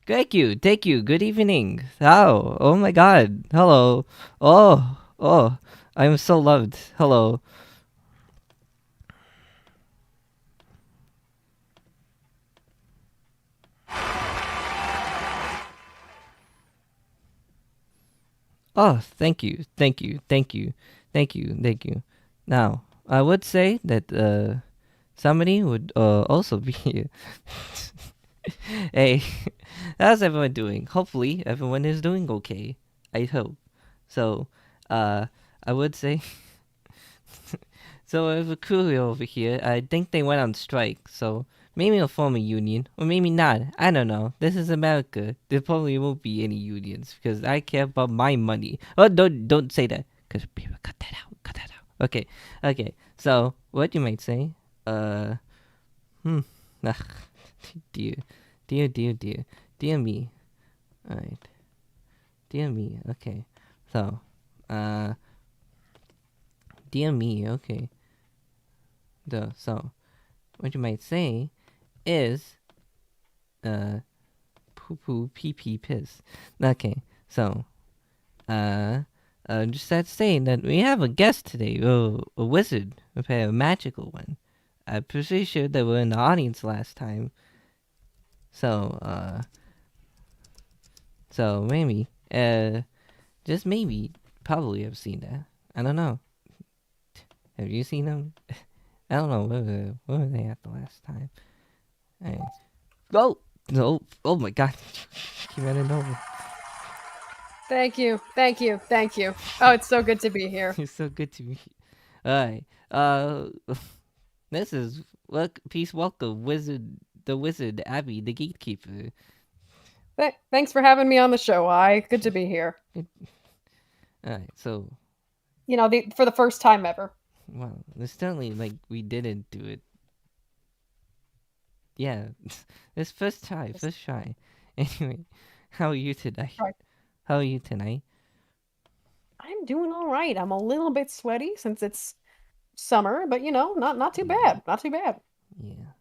Thank you. Good evening. Oh my God. Hello. Oh, I'm so loved. Hello. Oh, thank you. Now, I would say that somebody would also be here. Hey, how's everyone doing? Hopefully, everyone is doing okay. I hope. So, uh, I would say. So, I have a crew over here. I think they went on strike. So, maybe they'll form a union, or maybe not. I don't know. This is America. There probably won't be any unions because I care about my money. Oh, don't say that, because people cut that out. Cut that out. Okay. So, what you might say? Uh, hmm. Ugh, dear, dear me. All right, dear me. Okay. So, uh, dear me. Okay. So, what you might say is uh poo poo pee pee piss. Okay, so just that saying that we have a guest today, a wizard, okay, a magical one. I'm pretty sure they were in the audience last time. So so maybe just maybe probably have seen that. I don't know. Have you seen them? I don't know. Where were they at the last time? Hey. Oh no! Oh my God! Came out of nowhere. Thank you. Thank you. Thank you. Oh, it's so good to be here. It's so good to meet you. Alright. Uh this is peace welcome, wizard Abby, the gatekeeper. Thanks for having me on the show. Good to be here. Alright, so For the first time ever. well, it's certainly like we didn't do it. Yeah. It's first try. Anyway, how are you today? Right. How are you tonight? I'm doing all right. I'm a little bit sweaty since it's summer, but not too Yeah. bad. Not too bad. Yeah.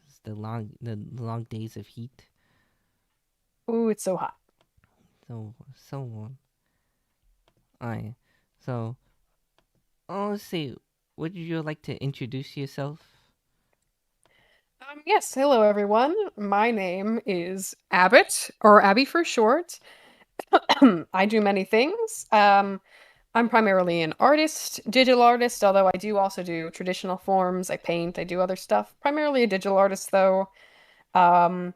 It's the long days of heat. Ooh, it's so hot. So warm. Alright. So let's see. Would you like to introduce yourself? Yes, hello everyone. My name is Abbott, or Abby for short. I do many things. I'm primarily an artist, digital artist, although I do also do traditional forms. I paint, I do other stuff. Primarily a digital artist, though. Um,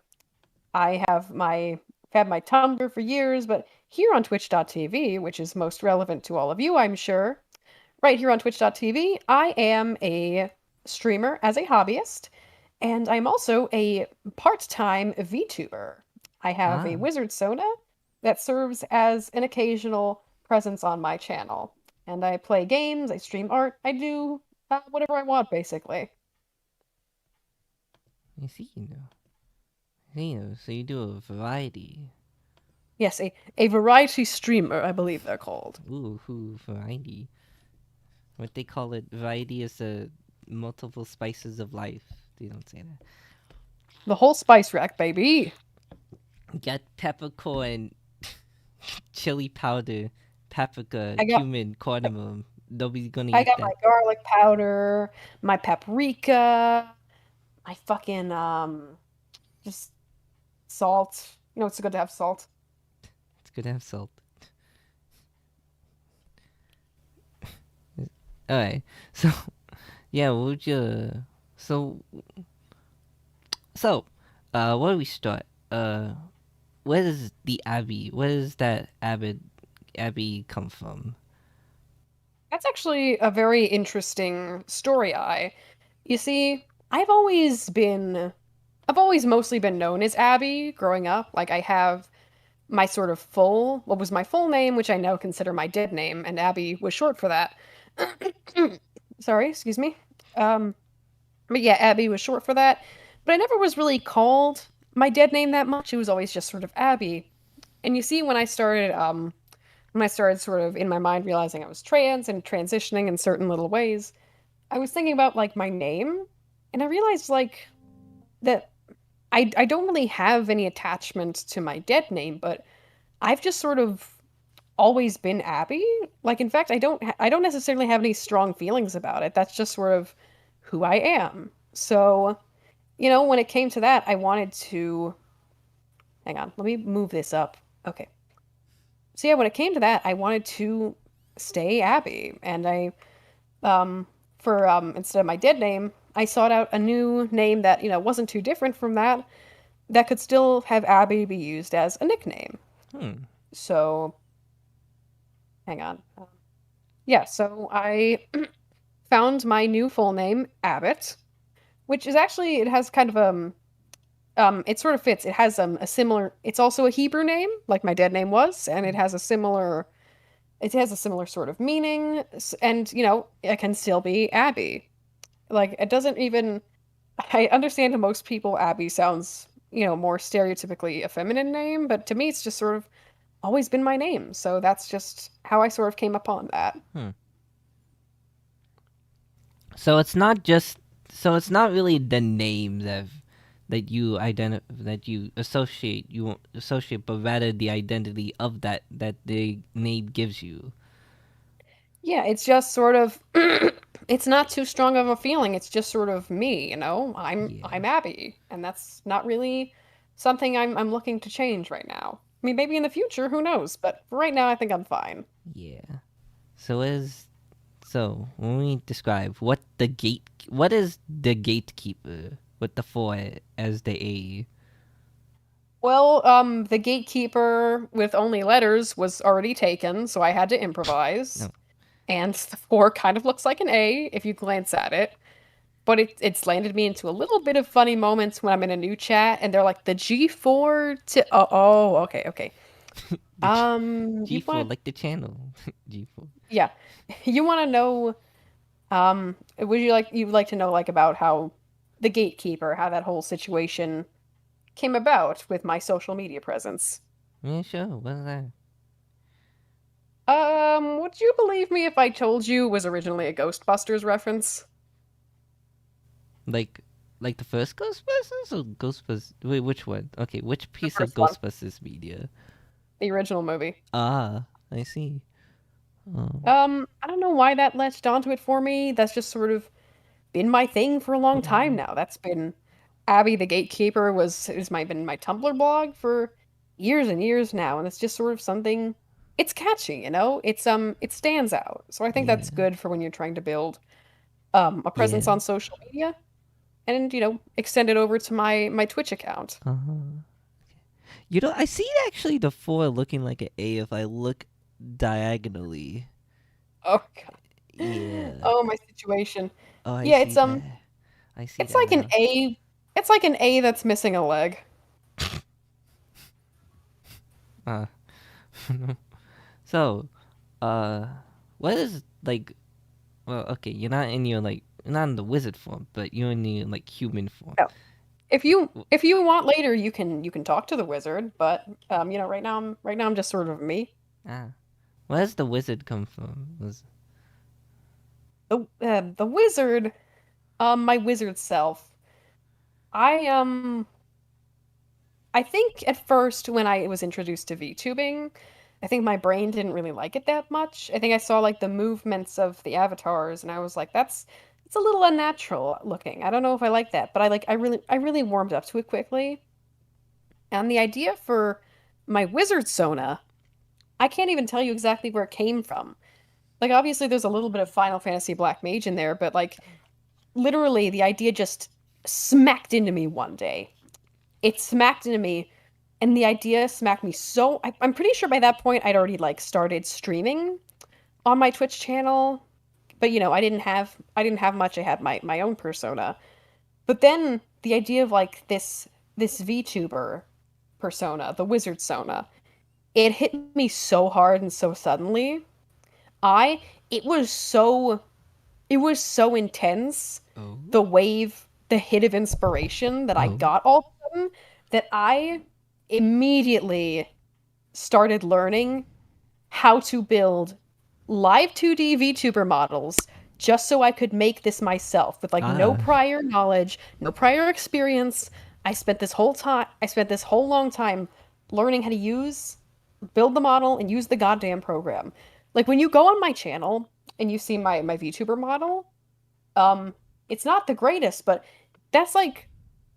I had my Tumblr for years, but here on Twitch.tv, which is most relevant to all of you, I'm sure, right here on Twitch.tv, I am a streamer as a hobbyist, and I'm also a part-time VTuber. I have a Ah, wizard Sona that serves as an occasional presence on my channel. And I play games, I stream art, I do whatever I want, basically. I see. So you do a variety. Yes, a variety streamer, I believe they're called. Variety. What they call it, variety is the multiple spices of life. They don't say that. The whole spice rack, baby. You got peppercorn, chili powder, paprika, I got cumin, cardamom. Nobody's gonna I eat got my that. garlic powder, my paprika, my fucking just salt. It's good to have salt. It's good to have salt. Alright, so yeah, what would you? So so, where do we start? Where does the Abbey? Where does that Abbey come from? That's actually a very interesting story, You see, I've always mostly been known as Abby growing up. Like I have my sort of what was my full name, which I now consider my dead name, and Abby was short for that. Sorry, excuse me. Um, but yeah, Abby was short for that. But I never was really called my dead name that much. It was always just sort of Abby. And you see, when I started sort of in my mind realizing I was trans and transitioning in certain little ways, I was thinking about like my name, and I realized like that I don't really have any attachment to my dead name, but I've just sort of always been Abby. Like, in fact, I don't necessarily have any strong feelings about it. That's just sort of who I am. So, when it came to that, I wanted to hang on, let me move this up. Okay. So yeah, when it came to that, I wanted to stay Abby, and I um for instead of my dead name, I sought out a new name that, wasn't too different from that could still have Abby be used as a nickname. Hmm. So, hang on. Yeah, so I found my new full name, Abbott, which is actually it has kind of it sort of fits. It has a similar it's also a Hebrew name, like my dead name was, and it has a similar sort of meaning, and it can still be Abby. Like it doesn't even I understand to most people Abby sounds, more stereotypically a feminine name, but to me it's just sort of always been my name. So that's just how I sort of came upon that. Hmm. So it's not just. So it's not really the name that you associate, but rather the identity of that the name gives you. Yeah, it's just sort of it's not too strong of a feeling. It's just sort of me. I'm Yeah. Abby, and that's not really something I'm looking to change right now. I mean, maybe in the future, who knows? But for right now, I think I'm fine. Yeah. So as so when we describe what is the gatekeeper with the four as the A? Well, the gatekeeper with only letters was already taken, so I had to improvise. No. And the four kind of looks like an A if you glance at it. But it's landed me into a little bit of funny moments when I'm in a new chat and they're like the G4 to okay, okay. The You G4 want like the channel. G4. yeah. You want to know you'd like to know like about how the gatekeeper, how that whole situation came about with my social media presence. Yeah, sure. What's that? Would you believe me if I told you it was originally a Ghostbusters reference? Like like the first Ghostbusters or Ghostbusters? Wait, which one? Okay, which The piece of first one, Ghostbusters media? the original movie. Ah, I see. Oh, I don't know why that latched onto it for me. That's just sort of been my thing for a long time oh now. That's been Abby the Gatekeeper was my been my Tumblr blog for years and years now, and it's just sort of something. It's catchy. It stands out. So I think that's yeah, good for when you're trying to build a presence yeah. on social media, and extend it over to my Twitch account. Uh huh. You know, I see actually the four looking like an A if I look diagonally. Oh god. Yeah. Oh, my situation. Oh, I Yeah, see that. I see it's that like an now. A. It's like an A that's missing a leg. Uh. So, uh, what is like? Well, okay, you're not in your like not in the wizard form, but you're in your like human form. No. W- If you want later, you can talk to the wizard, but right now I'm just sort of me. Ah, where does the wizard come from? Was The wizard, my wizard self. I I think at first when I was introduced to VTubing, I think my brain didn't really like it that much. I think I saw like the movements of the avatars and I was like, that's it's a little unnatural looking. I don't know if I like that, but I really warmed up to it quickly. And the idea for my wizard Sona, I can't even tell you exactly where it came from. Like obviously there's a little bit of Final Fantasy Black Mage in there, but like literally the idea just smacked into me one day. It smacked into me and the idea smacked me I'm pretty sure by that point I'd already like started streaming on my Twitch channel, but I didn't have much. I had my own persona. But then the idea of like this VTuber persona, the wizard sona, it hit me so hard and so suddenly. I it was so it was so intense, oh the hit of inspiration that I oh got all of a sudden that I immediately started learning how to build live 2D VTuber models just so I could make this myself with like no ah prior knowledge, no prior experience. I spent this whole long time learning how to build the model and use the goddamn program. Like when you go on my channel and you see my VTuber model, um, it's not the greatest, but that's like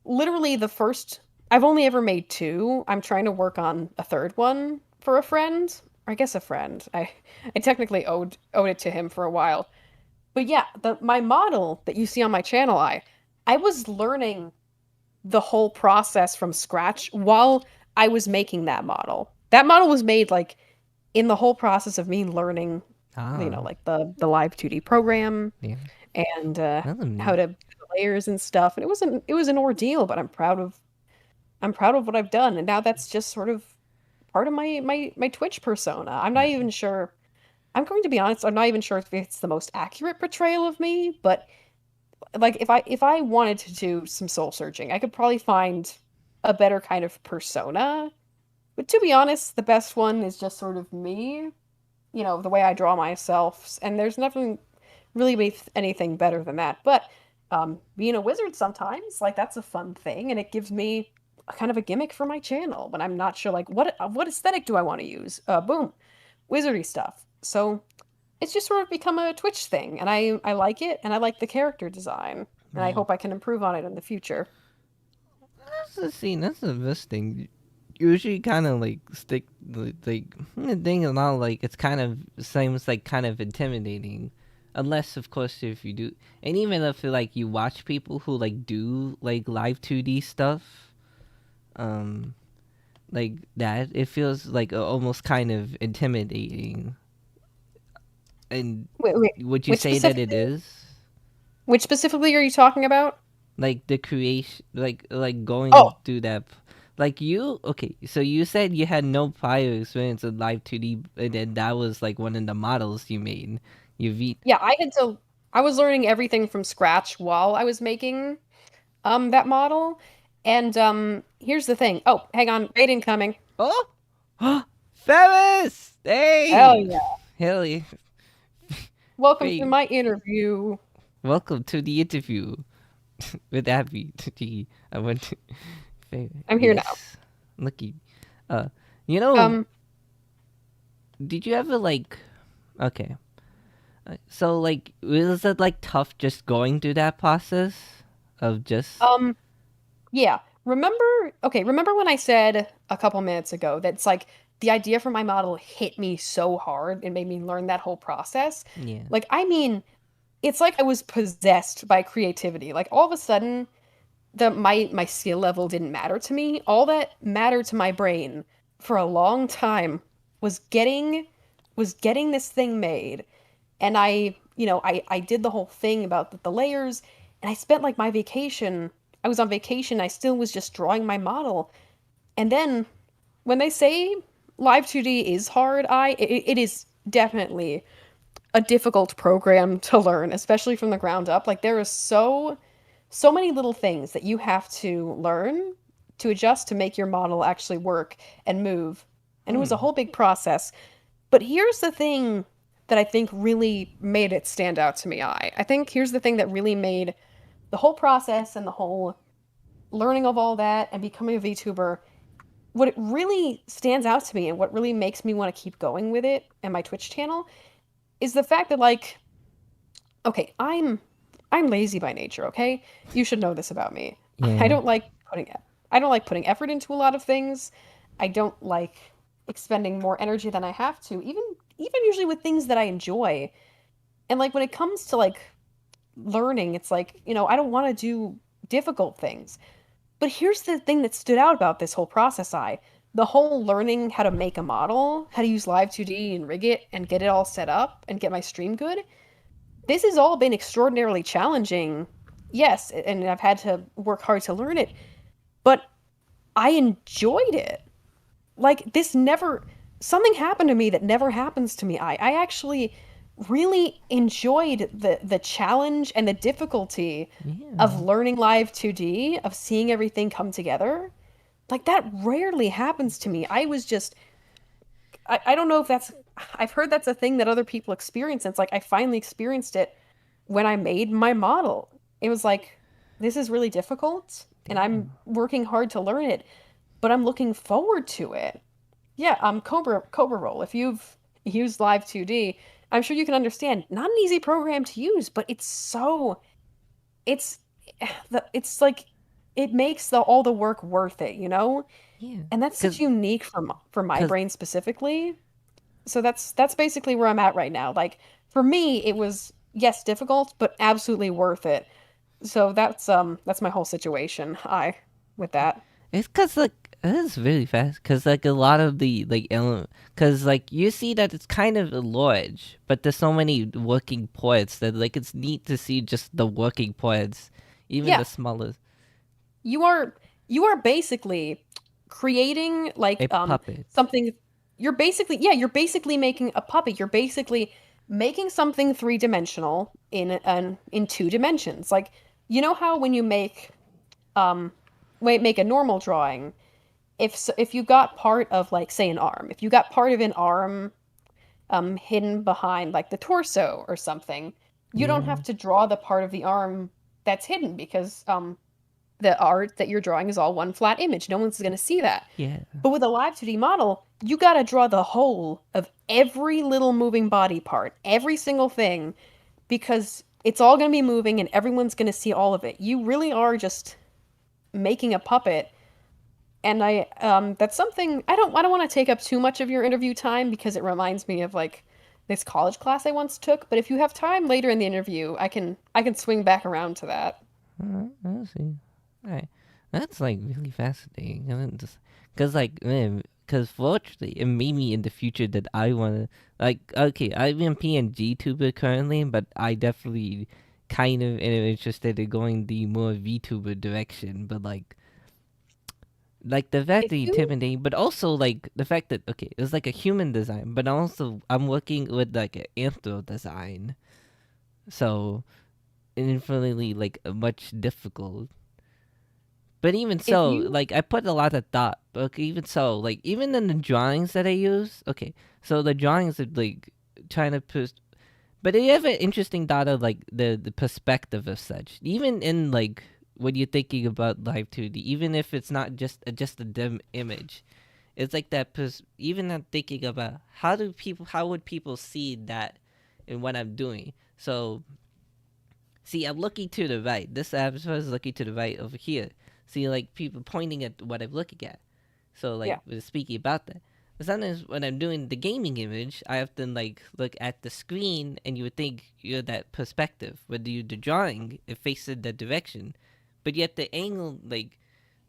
literally the first. I've only ever made two. I'm trying to work on a third one for a friend. Or I guess a friend. I technically owed it to him for a while. But yeah, the my model that you see on my channel, I was learning the whole process from scratch while I was making that model. That model was made like in the whole process of me learning, Ah, like the live 2D program yeah. and That's how neat. to do the layers and stuff. And it was an ordeal, but I'm proud of what I've done. And now that's just sort of part of my Twitch persona. I'm not even sure. I'm going to be honest, I'm not even sure if it's the most accurate portrayal of me, but like if I wanted to do some soul searching, I could probably find a better kind of persona. But to be honest, the best one is just sort of me, the way I draw myself, and there's nothing really anything better than that. But being a wizard sometimes, like that's a fun thing, and it gives me a kind of a gimmick for my channel when I'm not sure, like what aesthetic do I want to use? Boom, wizardy stuff. So it's just sort of become a Twitch thing, and I like it, and I like the character design, and I Mm. hope I can improve on it in the future. That's the scene. That's the best thing. Usually, kind of like stick like the thing is not like it's kind of seems like kind of intimidating, unless of course if you do, and even if like you watch people who like do like live 2D stuff, um, like that, it feels like almost kind of intimidating. And Wait, would you which say that it specifically? is? Which specifically are you talking about? Like the creation, like going Oh, through that, like you, okay, so you said you had no prior experience with live 2D, and then that was like one of the models you made. yeah, I was learning everything from scratch while I was making that model. And here's the thing. Oh, hang on, raid incoming. Oh. Ferris, Hell hey, yeah. hell yeah. Welcome to Hey, my interview. welcome to the interview with Abby. I went to I'm here now. yes, lucky. uh you know, Um did you ever like, okay, so like was it like tough just going through that process of just um yeah. Remember when I said a couple minutes ago that's like the idea for my model hit me so hard and made me learn that whole process? yeah. Like, I mean, it's like I was possessed by creativity. Like all of a sudden, the my skill level didn't matter to me. All that mattered to my brain for a long time was getting this thing made. And I did the whole thing about the layers, and I spent like my vacation. I was on vacation. I still was just drawing my model. And then when they say Live 2D is hard, it is definitely a difficult program to learn, especially from the ground up. Like there is so many little things that you have to learn to adjust to make your model actually work and move. And it was a Hmm. whole big process. But here's the thing that I think really made it stand out to me. I think here's the thing that really made the whole process and the whole learning of all that and becoming a VTuber, what it really stands out to me and what really makes me want to keep going with it and my Twitch channel is the fact that like, okay, I'm lazy by nature, okay? You should know this about me. I Yeah. don't like I don't like putting effort into a lot of things. I don't like expending more energy than I have to, even usually with things that I enjoy. And like when it comes to like learning, it's like, I don't want to do difficult things. But here's the thing that stood out about this whole process, the whole learning how to make a model, how to use Live 2D and rig it and get it all set up and get my stream good. This has all been extraordinarily challenging. Yes, and I've had to work hard to learn it, but I enjoyed it. Like this never something happened to me that never happens to me. I actually really enjoyed the challenge and the difficulty of Yeah. learning live 2D, of seeing everything come together. Like that rarely happens to me. I don't know if that's I've heard that's a thing that other people experience. And it's like I finally experienced it when I made my model. It was like this is really difficult. and I'm Damn. working hard to learn it, but I'm looking forward to it. Yeah, Cobra Roll. If you've used Live 2D, I'm sure you can understand. Not an easy program to use, but it's it's like it makes the all the work worth it, you know? Yeah. And that's such Cause, unique for my cause, brain specifically. So that's basically where I'm at right now. Like for me, it was yes, difficult, but absolutely worth it. So that's my whole situation. I with that. it's cause like it's really fast. Cause like a lot of the like element. Cause like you see that it's kind of large, but there's so many working ports that like it's neat to see just the working ports, even Yeah, the smallest. you are you are basically creating A like puppet. something you're basically making a puppet. You're basically making something three-dimensional in two dimensions. Like you know how when you um make a normal drawing, if you got part of like say an arm, if you got part of an arm hidden behind like the torso or something, you don't Yeah. have to draw the part of the arm that's hidden because the art that you're drawing is all one flat image. No one's going to see that. Yeah. But with a live 2D model, you got to draw the whole of every little moving body part, every single thing, because it's all going to be moving and everyone's going to see all of it. You really are just making a puppet. And that's something I don't want to take up too much of your interview time because it reminds me of like this college class I once took, but if you have time later in the interview, I can swing back around to that. I'll see. Alright. That's like really fascinating. I mean, just because like man, because fortunately it made me in the future that I wanna like okay I'm in PNG tuber currently, but I definitely kind of am interested in going the more VTuber direction. But like the fact If that you intimidating, but also like the fact that okay it's like a human design, but also I'm working with like an anthro design, so infinitely like much difficult. But even if so, you like I put a lot of thought. But even so, like even in the drawings that I use, okay, so the drawings are like trying to put, but they have an interesting thought of like the perspective of such. Even in like when you're thinking about live 2D, even if it's not just a dim image, it's like that. Even I'm thinking about how would people see that in what I'm doing. So see, I'm looking to the right. This avatar is looking to the right over here. See, like people pointing at what I'm looking at. So, like, yeah. we're speaking about that. But sometimes when I'm doing the gaming image, I often like look at the screen, and you would think you're that perspective. When you the drawing, it faces that direction, but yet the angle, like,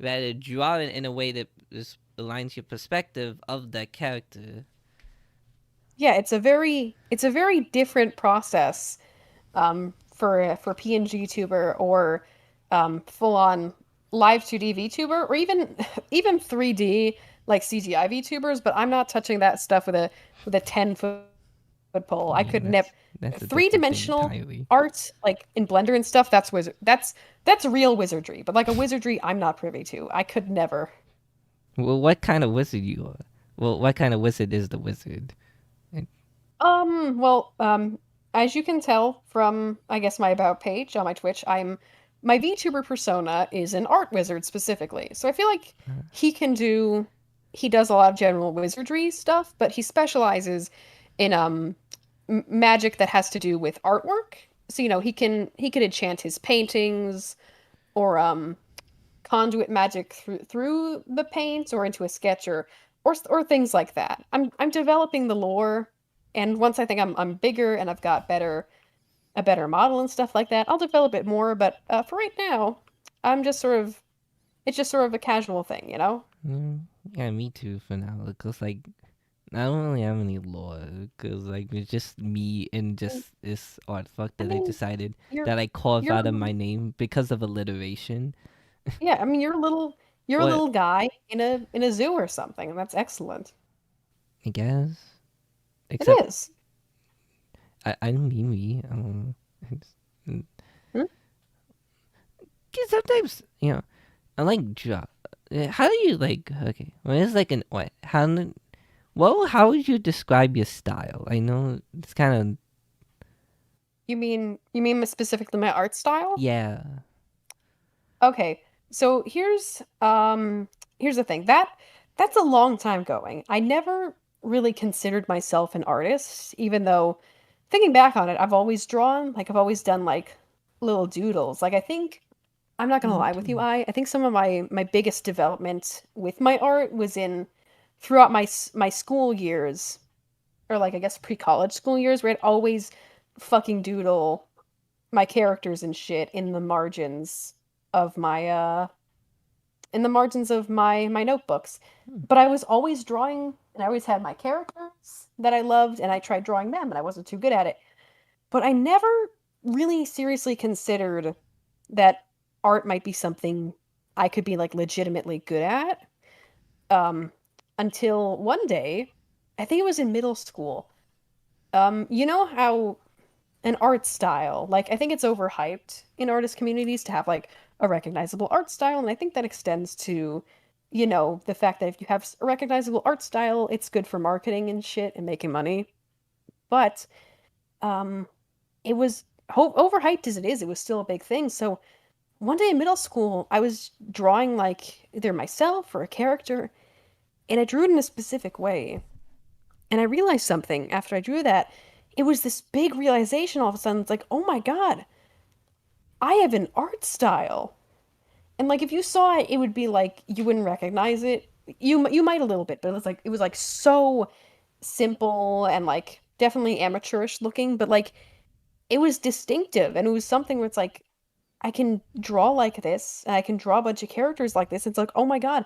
rather draw it in a way that aligns your perspective of that character. Yeah, it's a very different process for PNG tuber or full on live 2D VTuber or even 3D like CGI VTubers, but I'm not touching that stuff with a 10-foot pole. I Yeah, could never that's a different thing three-dimensional entirely. art like in Blender and stuff, that's real wizardry. But like a wizardry I'm not privy to. I could never. Well, what kind of wizard you are? Well, what kind of wizard is the wizard? And, Well, as you can tell from, I guess, my about page on my Twitch, my VTuber persona is an art wizard specifically. So I feel like uh, he can do, he does a lot of general wizardry stuff, but he specializes in magic that has to do with artwork. So, you know, he can enchant his paintings or conduit magic through the paint or into a sketch or things like that. I'm developing the lore, and once I think I'm bigger and I've got a better model and stuff like that, I'll develop it more. But for right now, I'm just sort of it's just sort of a casual thing, you know. mm, yeah, me too for now. Cause like I don't really have any lore. Cause like it's just me and Mm, just this artifact I that I mean, decided you're that I carve you're out of my name because of alliteration. yeah. I mean, you're a Or little guy in a zoo or something, and that's excellent. I guess, It except is. I don't mean me. It's- mm, Hmm? 'cause sometimes I like draw. How do you like? Okay, well, it's like an what? How would you describe your style? I know it's kind of You mean specifically my art style? yeah. Okay. So here's the thing. That's a long time going. I never really considered myself an artist, even though thinking back on it, I've always drawn, like I've always done like little doodles. Like I think I'm not gonna lie with you, Okay. I think some of my biggest development with my art was in throughout my school years, or like I guess pre-college school years, where I'd always fucking doodle my characters and shit of my in the margins of my notebooks. Hmm. But I was always drawing, and I always had my characters that I loved, and I tried drawing them, and I wasn't too good at it. But I never really seriously considered that art might be something I could be like legitimately good at. Um, until one day, I think it was in middle school. You know how an art style, like I think it's overhyped in artist communities to have like a recognizable art style, and I think that extends to, the fact that if you have a recognizable art style, it's good for marketing and shit and making money. But um, it was overhyped as it is, it was still a big thing. So one day in middle school, I was drawing like either myself or a character, and I drew it in a specific way. And I realized something after I drew that. It was this big realization all of a sudden. It's like, oh my God, I have an art style. And like if you saw it, it would be like you wouldn't recognize it. You might a little bit, but it was like so simple and like definitely amateurish looking, but like it was distinctive and it was something where it's like I can draw like this and I can draw a bunch of characters like this. It's like, "Oh my God,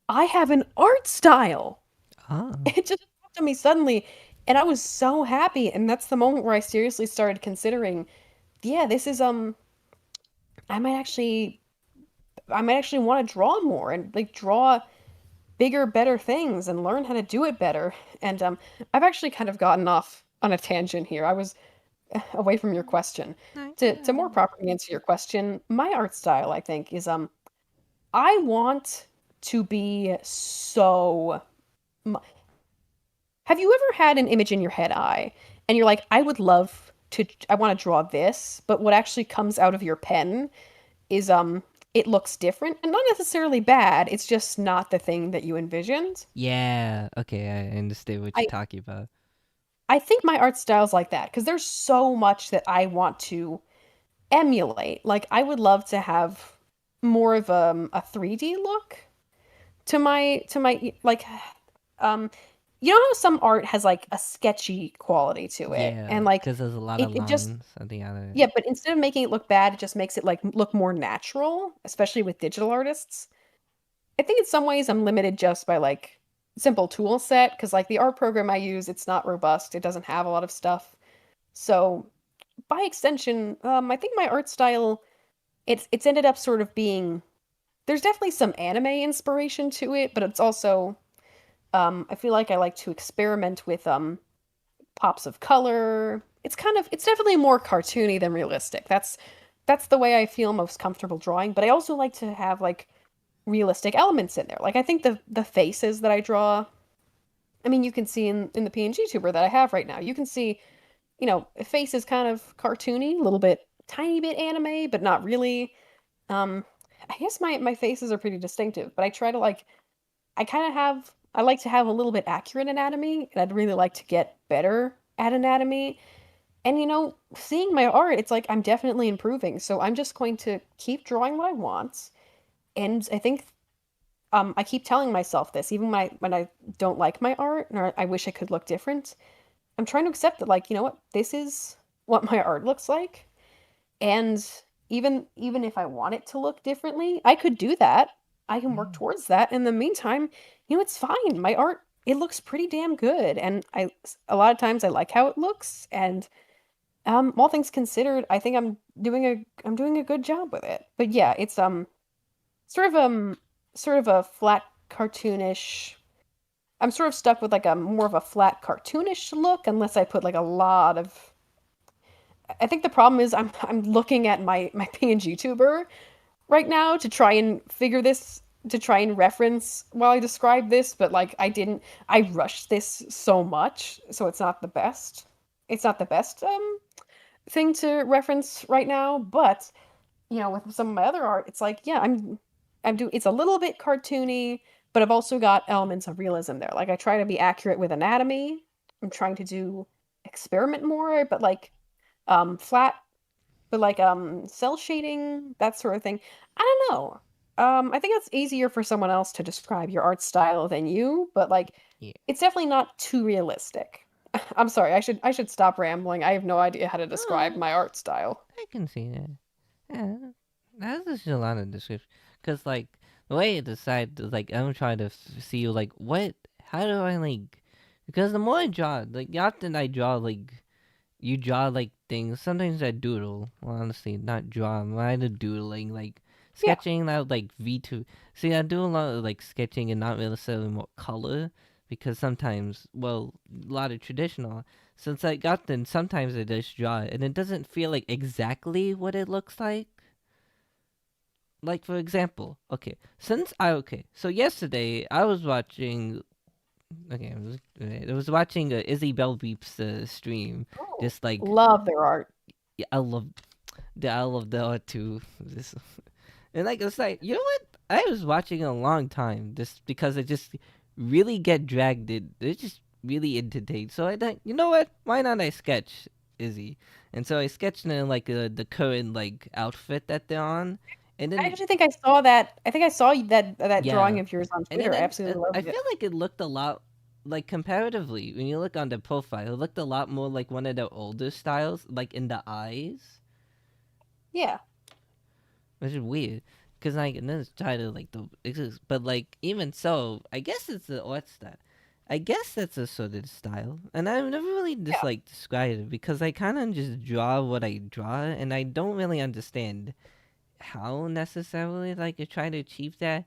I have an art style." Oh. It just happened to me suddenly and I was so happy and that's the moment where I seriously started considering, yeah, this is I might actually I might actually want to draw more and like draw bigger, better things and learn how to do it better. And I've actually kind of gotten off on a tangent here. I was away from your question. No, To more properly answer your question, my art style, I think, is I want to be so. Have you ever had an image in your head eye and you're like, I want to draw this, but what actually comes out of your pen is it looks different and not necessarily bad. It's just not the thing that you envisioned. yeah. Okay, I understand what you're I talking about. I think my art style's like that because there's so much that I want to emulate. Like I would love to have more of a 3D look to my like um you know how some art has like a sketchy quality to it Yeah, and like because there's a lot of it just lines at the other. yeah, but instead of making it look bad, it just makes it like look more natural, especially with digital artists. I think in some ways I'm limited just by like simple tool set because like the art program I use, it's not robust. It doesn't have a lot of stuff. So by extension, I think my art style it's ended up sort of being there's definitely some anime inspiration to it, but it's also I feel like I like to experiment with pops of color. It's definitely more cartoony than realistic. That's the way I feel most comfortable drawing, but I also like to have like realistic elements in there. Like I think the faces that I draw, I mean you can see in the PNG tuber that I have right now. You can see, face is kind of cartoony, a little bit tiny bit anime, but not really. Um I guess my faces are pretty distinctive, but I try to like I like to have a little bit accurate anatomy, and I'd really like to get better at anatomy. And seeing my art, it's like I'm definitely improving. So I'm just going to keep drawing what I want. And I think I keep telling myself this, even when I don't like my art or I wish it could look different. I'm trying to accept that, like, you know what, this is what my art looks like. And even if I want it to look differently, I could do that. I can work Mm. towards that. In the meantime, it's fine. My art, it looks pretty damn good, and a lot of times I like how it looks. And all things considered, I think I'm doing a good job with it. But yeah, it's sort of sort of a flat cartoonish. I'm sort of stuck with like a more of a flat cartoonish look unless I put like a lot of I think the problem is I'm looking at my PNG tuber right now to try and reference while I describe this, but like I rushed this so much, so it's not the best. It's not the best thing to reference right now, but with some of my other art, it's like, yeah, I'm doing it's a little bit cartoony, but I've also got elements of realism there. Like I try to be accurate with anatomy. I'm trying to do experiment more, but like flat but like cell shading, that sort of thing. I don't know. I think it's easier for someone else to describe your art style than you, but like Yeah. it's definitely not too realistic. I'm sorry, I should stop rambling. I have no idea how to describe Oh, my art style. I can see that. Yeah, that's just a lot of description. Cause like the way I decide, to, like I'm trying to see like what, how do I like? Because the more I draw, like often I draw like you draw like things. Sometimes I doodle. Well, honestly, not draw. I'm either doodling, like Yeah. sketching. Out like V2. See, I do a lot of like sketching and not necessarily more color because sometimes, well, a lot of traditional. Since I got then, sometimes I just draw it and it doesn't feel like exactly what it looks like. Like for example, so yesterday I was watching. Okay, I was watching Izzy Bell Beep's stream. Oh, Just like love their art. yeah, I love the art too. This and like it's like you know what? I was watching a long time just because I just really get dragged in. It's just really entertained. So I think you know what? Why not I sketch Izzy? And so I sketched in like the current like outfit that they're on, and I then actually think I saw that. I think I saw that yeah, drawing of yours on and Twitter. I then absolutely I loved it. feel like it looked a lot like comparatively when you look on the profile, it looked a lot more like one of the older styles, like in the eyes, Yeah. which is weird. Cause like and then it's try to like but like even so, I guess it's the art style. I guess that's a sort of style, and I've never really just Yeah. like described it because I kind of just draw what I draw, and I don't really understand how necessarily like I try to achieve that,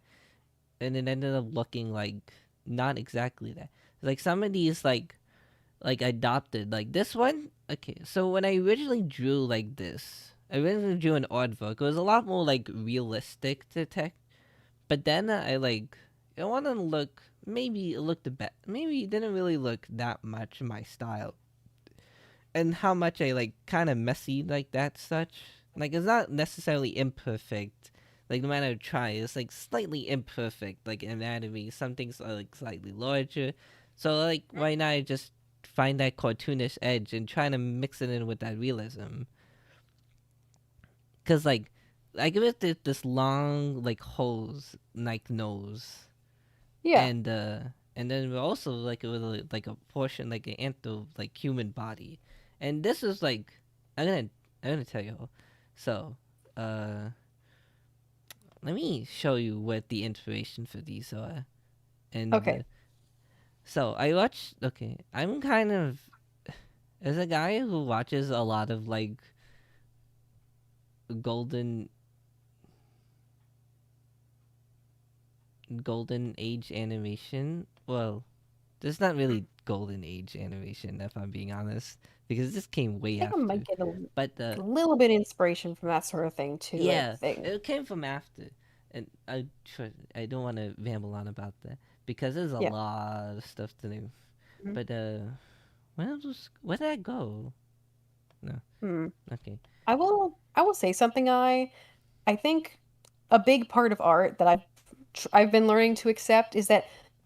and it ended up looking like not exactly that. Like some of these like adopted like this one. Okay, so when I originally drew like this, I originally drew an artwork. It was a lot more like realistic to tech, but then I like I want to look. Maybe it looked a bit. Maybe it didn't really look that much my style, and how much I like kind of messy like that such. Like it's not necessarily imperfect. Like no matter I try, it's like slightly imperfect. Like anatomy, some things are like slightly larger. So like why not just find that cartoonish edge and try to mix it in with that realism? Cause like I give it this long like hose like nose, Yeah. and then we're also like with like a portion like an antho like human body, and this is like I'm gonna I'm gonna tell you. So, uh, let me show you what the inspiration for these are, and Okay. so I watch. Okay, I'm kind of as a guy who watches a lot of like golden golden age animation. Well, there's not really golden age animation if I'm being honest, because this came way I think I might after. get But a little bit inspiration from that sort of thing too, I yeah, think. it came from after, and I don't want to ramble on about that because there's a Yeah. lot of stuff to do. Mhm. But where did I go? No, Hmm. okay, I will say something. I think a big part of art that I've been learning to accept is that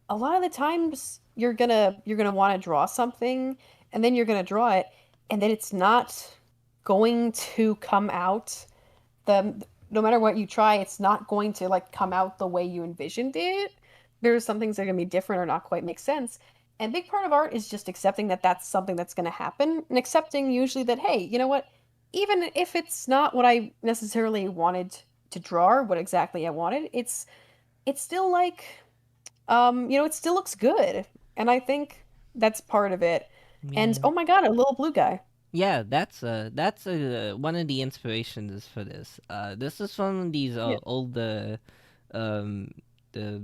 a lot of the times you're gonna want to draw something and then you're gonna draw it and then it's not going to come out the no matter what you try, it's not going to like come out the way you envisioned it. There's some things that are going to be different or not quite make sense. And a big part of art is just accepting that that's something that's going to happen and accepting usually that, hey, you know what? Even if it's not what I necessarily wanted to draw or what exactly I wanted, it's still like it still looks good. And I think that's part of it. And yeah, oh my God, a little blue guy. yeah. That's one of the inspirations for this. This is from these Yeah. old um the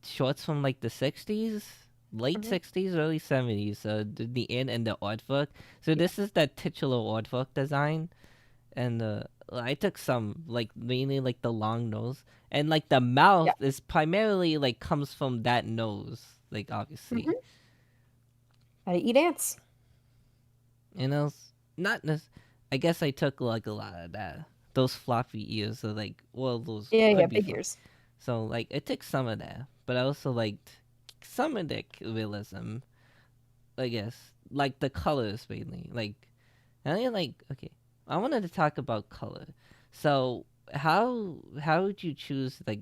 shorts from like the 60s, late Mhm. 60s, early 70s. The inn and the artwork. So Yeah. this is that titular artwork design, and I took some like mainly like the long nose, and like the Yeah. mouth is primarily like comes from that nose, like obviously, Hmm. Gotta eat ants. you know, not I guess I took like a lot of that. those floppy ears are like, well, those Yeah, yeah, could be big floppy. ears. So like it took some of that, but I also liked some of the realism. I guess like the colors mainly. Like I like okay. I wanted to talk about color. So how would you choose like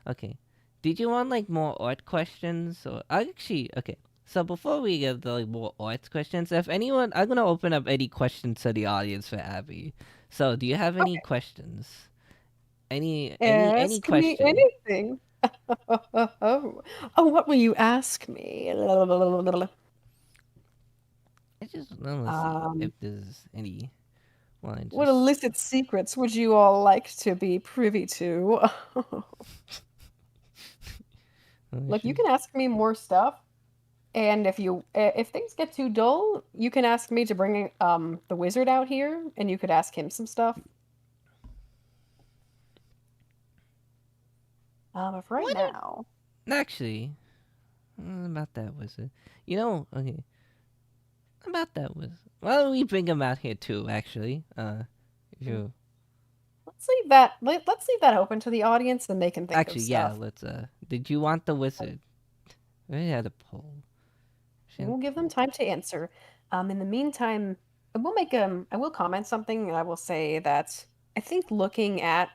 okay? Did you want like more art questions or actually okay? So before we get the like, more art questions, if anyone, I'm gonna open up any questions to the audience for Abby. So do you have any Okay. questions? Any Ask me question? anything. Oh, what will you ask me? I just want to see if Um, there's any one. what Just illicit secrets would you all like to be privy to? I Look, you should can ask me more stuff, and if things get too dull, you can ask me to bring the wizard out here, and you could ask him some stuff. If right what now, actually about that wizard. You know, okay, about that wizard. Why don't we bring him out here too? Actually, if mm, you let's leave that open to the audience, and they can think of actually yeah, stuff. let's. Did you want the wizard? We had a poll. We'll give them Poll. time to answer. In the meantime, I will comment something, and I will say that I think looking at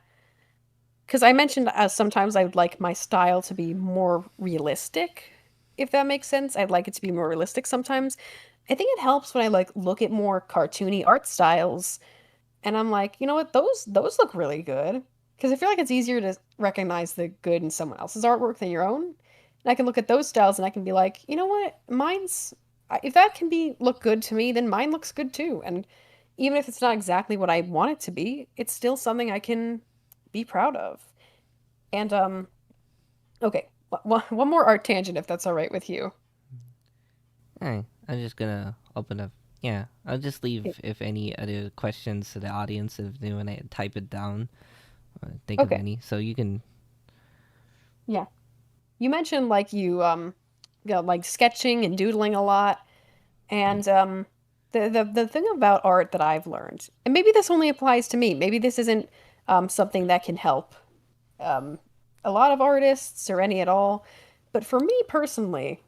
because I mentioned sometimes I would like my style to be more realistic, if that makes sense. I'd like it to be more realistic sometimes. I think it helps when I like look at more cartoony art styles and I'm like, you know what, those look really good. Because I feel like it's easier to recognize the good in someone else's artwork than your own. And I can look at those styles and I can be like, you know what, if that can be look good to me, then mine looks good too. And even if it's not exactly what I want it to be, it's still something I can be proud of. And okay, one more art tangent if that's all right with you. Alright, I'm just gonna open up. Yeah, I'll just Okay. leave if any other questions to the audience if they want to type it down. Think of Okay. any, so you can. Yeah. You mentioned like like sketching and doodling a lot. And the thing about art that I've learned, and maybe this only applies to me, maybe this isn't something that can help um, a lot of artists or any at all, but for me personally,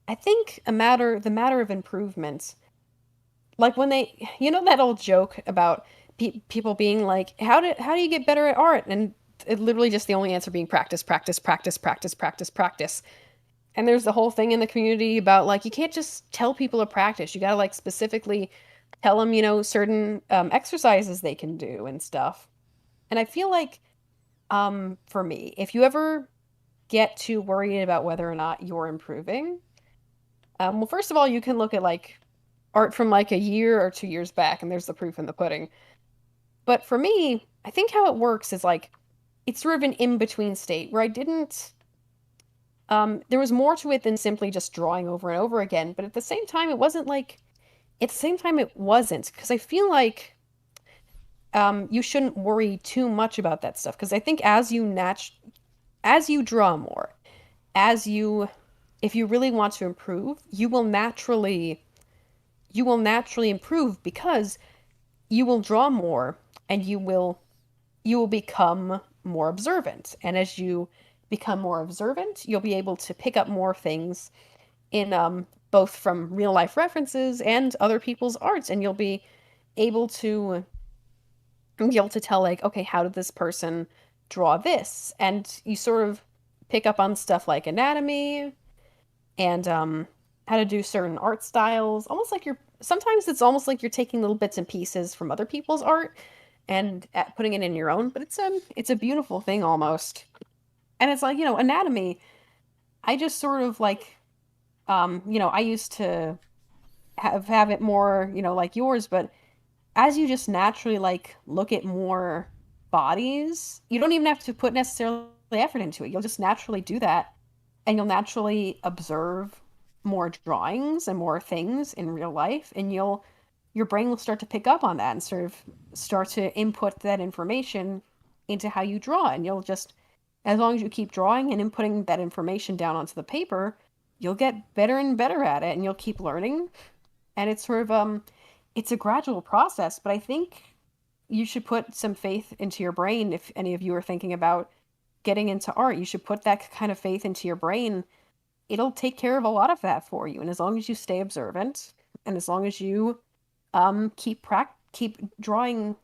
I think the matter of improvement, like when that old joke about people being like, how do you get better at art? And it literally just the only answer being practice, practice, practice, practice, practice, practice. And there's the whole thing in the community about like you can't just tell people to practice. You got to like specifically tell them, certain exercises they can do and stuff. And I feel like for me, if you ever get too worried about whether or not you're improving, well, first of all, you can look at like art from like a year or 2 years back, and there's the proof in the pudding. But for me, I think how it works is like it's sort of an in between state where I didn't there was more to it than simply just drawing over and over again, but at the same time, it wasn't, because I feel like you shouldn't worry too much about that stuff. Because I think as you draw more, as you, if you really want to improve, you will naturally improve because you will draw more and you will become more observant. And as you become more observant, you'll be able to pick up more things in both from real life references and other people's arts, and you'll able to be able to tell like, okay, how did this person draw this? And you sort of pick up on stuff like anatomy and how to do certain art styles. Almost like you're sometimes it's almost like you're taking little bits and pieces from other people's art and putting it in your own. But it's a beautiful thing almost. And it's like anatomy. I just sort of like I used to have it more, like yours, but as you just naturally like look at more bodies, you don't even have to put necessarily effort into it. You'll just naturally do that and you'll naturally observe more drawings and more things in real life and your brain will start to pick up on that and sort of start to input that information into how you draw and you'll just as long as you keep drawing and inputting that information down onto the paper, you'll get better and better at it and you'll keep learning and it's sort of it's a gradual process, but I think you should put some faith into your brain. If any of you are thinking about getting into art, you should put that kind of faith into your brain. It'll take care of a lot of that for you. And as long as you stay observant and as long as you keep drawing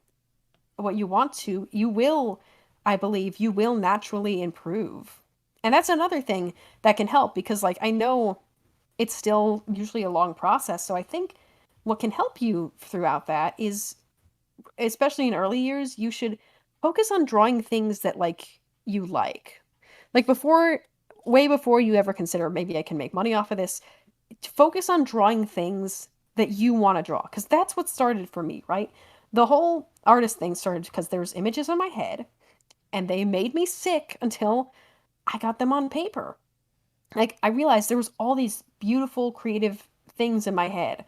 what you want to, you will, I believe, you will naturally improve. And that's another thing that can help because like I know it's still usually a long process. So I think what can help you throughout that is, especially in early years, you should focus on drawing things that like you like. Like before, way before you ever consider maybe I can make money off of this, focus on drawing things that you want to draw because that's what started for me, right? The whole artist thing started because there's images in my head and they made me sick until I got them on paper. Like I realized there was all these beautiful creative things in my head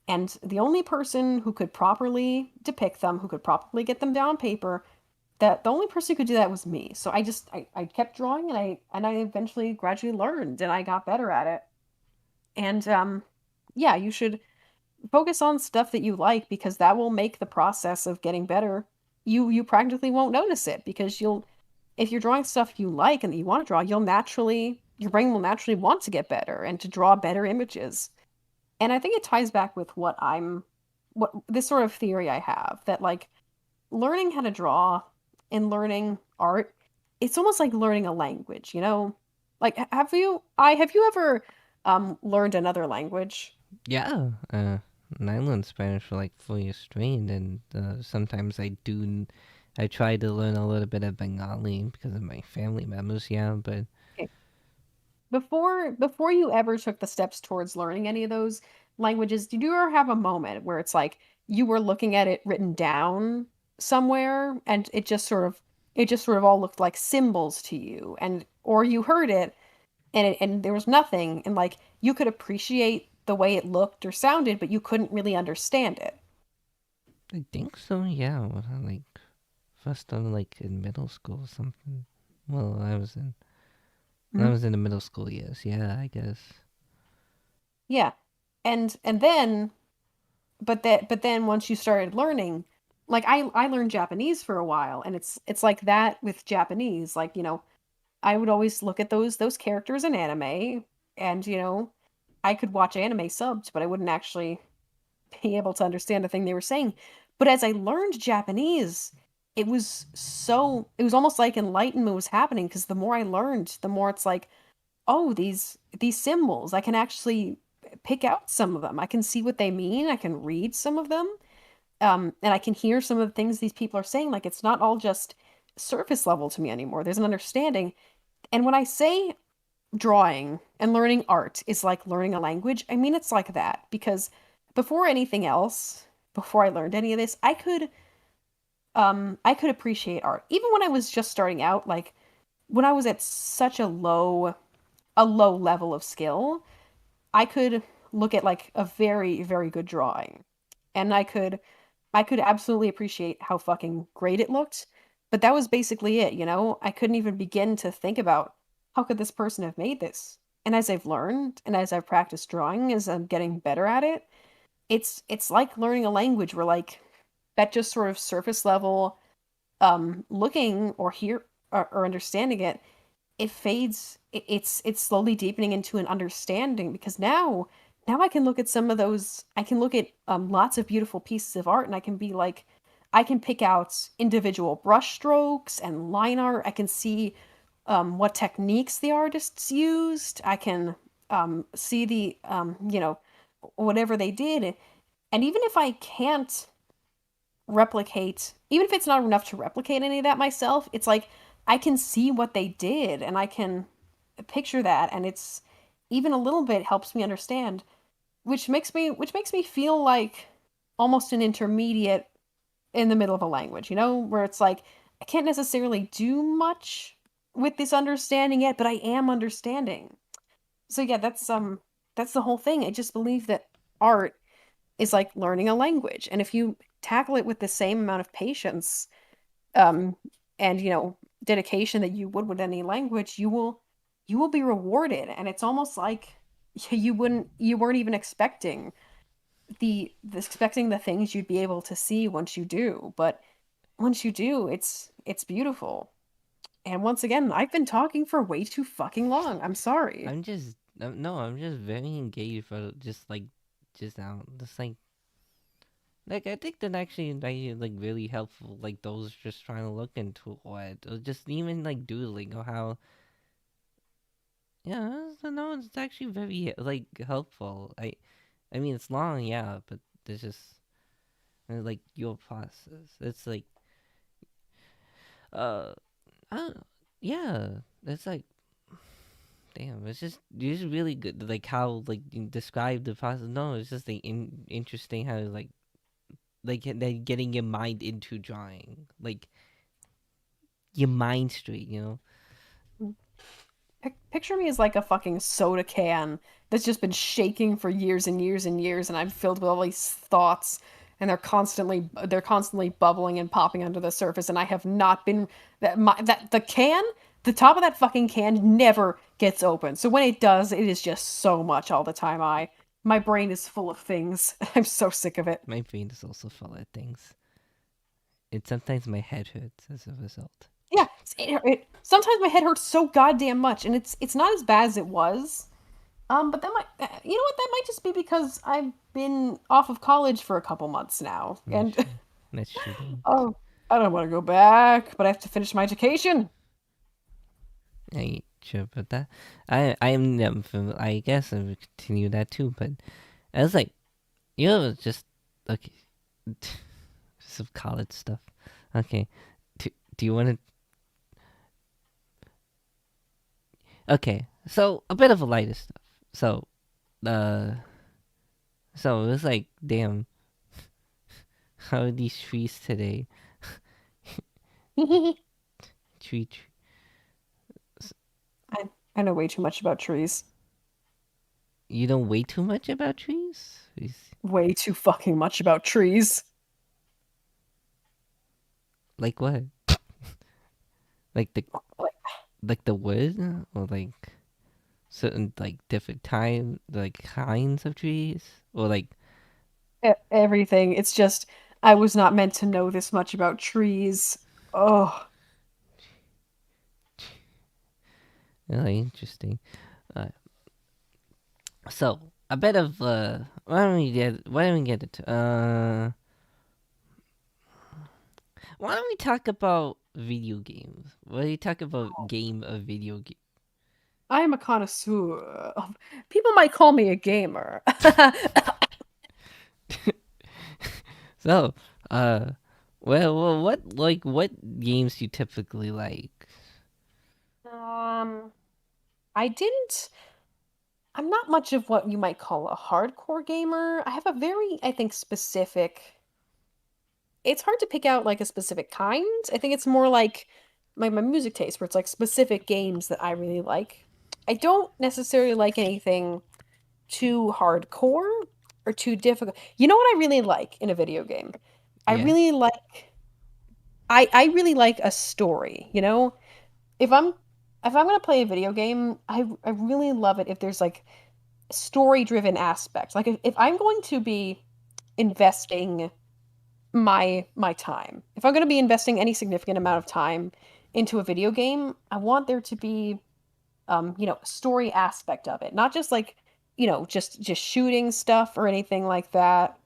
and the only person who could properly depict them, who could properly get them down on paper, that the only person who could do that was me. So I kept drawing and I eventually gradually learned and I got better at it. And yeah, you should focus on stuff that you like because that will make the process of getting better. You practically won't notice it because you'll if you're drawing stuff you like and that you want to draw, you'll naturally your brain will naturally want to get better and to draw better images. And I think it ties back with what this sort of theory I have that like learning how to draw and learning art, it's almost like learning a language, you know? Like have you ever learned another language? Yeah, and I learned Spanish for like 4 years straight, and sometimes I try to learn a little bit of Bengali because of my family members, yeah, but Okay. Before you ever took the steps towards learning any of those languages, did you ever have a moment where it's like you were looking at it written down somewhere and it just sort of all looked like symbols to you and or you heard it and there was nothing and like you could appreciate the way it looked or sounded, but you couldn't really understand it. I think so, yeah, like, first time, like, in middle school or something. Well, when I Mhm. was in the middle school years, yeah, I guess. Yeah. And then but then once you started learning, like I learned Japanese for a while and it's like that with Japanese, like, you know, I would always look at those characters in anime and, you know, I could watch anime subbed, but I wouldn't actually be able to understand the thing they were saying. But as I learned Japanese, it was almost like enlightenment was happening because the more I learned, the more it's like, oh, these symbols, I can actually pick out some of them. I can see what they mean. I can read some of them. And I can hear some of the things these people are saying. Like it's not all just surface level to me anymore. There's an understanding. And when I say drawing and learning art is like learning a language, I mean it's like that because before anything else, before I learned any of this, I could appreciate art. Even when I was just starting out, like when I was at such a low level of skill, I could look at like a very, very good drawing and I could absolutely appreciate how fucking great it looked. But that was basically it, you know? I couldn't even begin to think about how could this person have made this? And as I've learned and as I've practiced drawing, as I'm getting better at it, it's like learning a language where like that just sort of surface level looking or hear or understanding it, it fades it's slowly deepening into an understanding because now I can look at some of those I can look at lots of beautiful pieces of art and I can be like I can pick out individual brush strokes and line art. I can see what techniques the artists used. I can see the you know whatever they did and even if I can't replicate, even if it's not enough to replicate any of that myself, it's like I can see what they did and I can picture that and it's even a little bit helps me understand, which makes me feel like almost an intermediate in the middle of a language, you know, where it's like I can't necessarily do much with this understanding yet, but I am understanding. So yeah, that's the whole thing. I just believe that art is like learning a language. And if you tackle it with the same amount of patience, um, and you know, dedication that you would with any language, you will be rewarded. And it's almost like you weren't even expecting. the expecting the things you'd be able to see once you do, but once you do, it's beautiful. And once again, I've been talking for way too fucking long. I'm sorry. No, I'm just very engaged for just like just now, just like I think that actually like really helpful, like those just trying to look into what or just even like doodling or how yeah, so no, it's actually very like helpful. I mean it's long, yeah, but there's just like your process. It's like uh I don't, yeah, it's like damn, it's just really good. Like how like you describe the process. No, it's just like interesting how like then getting your mind into drawing, like your mind straight. You know, Picture me as like a fucking soda can that's just been shaking for years and years and years, and I'm filled with all these thoughts, and they're constantly bubbling and popping under the surface, and I have not been that the can, the top of that fucking can never gets open. So when it does, it is just so much all the time. My brain is full of things. I'm so sick of it. my brain is also full of things, and sometimes my head hurts as a result. Yeah, sometimes my head hurts so goddamn much, and it's not as bad as it was. But that might, you know what? That might just be because I've been off of college for a couple months now, That's and true. That's true though. oh, I don't want to go back, but I have to finish my education. I ain't sure about that. I am I guess I would continue that too, but I was like, you know, just okay, some college stuff. Okay, do you want to? Okay, so a bit of a lighter stuff. So, uh, so it was like, damn, how are these trees today? I Tree, I know way too much about trees. you know way too much about trees. Way too fucking much about trees. Like what? Like the Like like the wood, or like certain like different like kinds of trees, or like everything. It's just I was not meant to know this much about trees. Oh, really interesting. Uh, so a bit of why don't we get it? Why don't we talk about video games? Why don't we talk about game of video game? I am a connoisseur. People might call me a gamer. So, uh, what like what games do you typically like? Um, I didn't. I'm not much of what you might call a hardcore gamer. I have a very, I think, specific. It's hard to pick out like a specific kind. I think it's more like my music taste, where it's like specific games that I really like. I don't necessarily like anything too hardcore or too difficult. You know what I really like in a video game? I Yeah, really like I really like a story, you know? If I'm if I'm gonna play a video game, I really love it if there's like story driven aspects. Like if I'm going to be investing my time, if I'm going to be investing any significant amount of time into a video game, I want there to be a story aspect of it, not just like just shooting stuff or anything like that.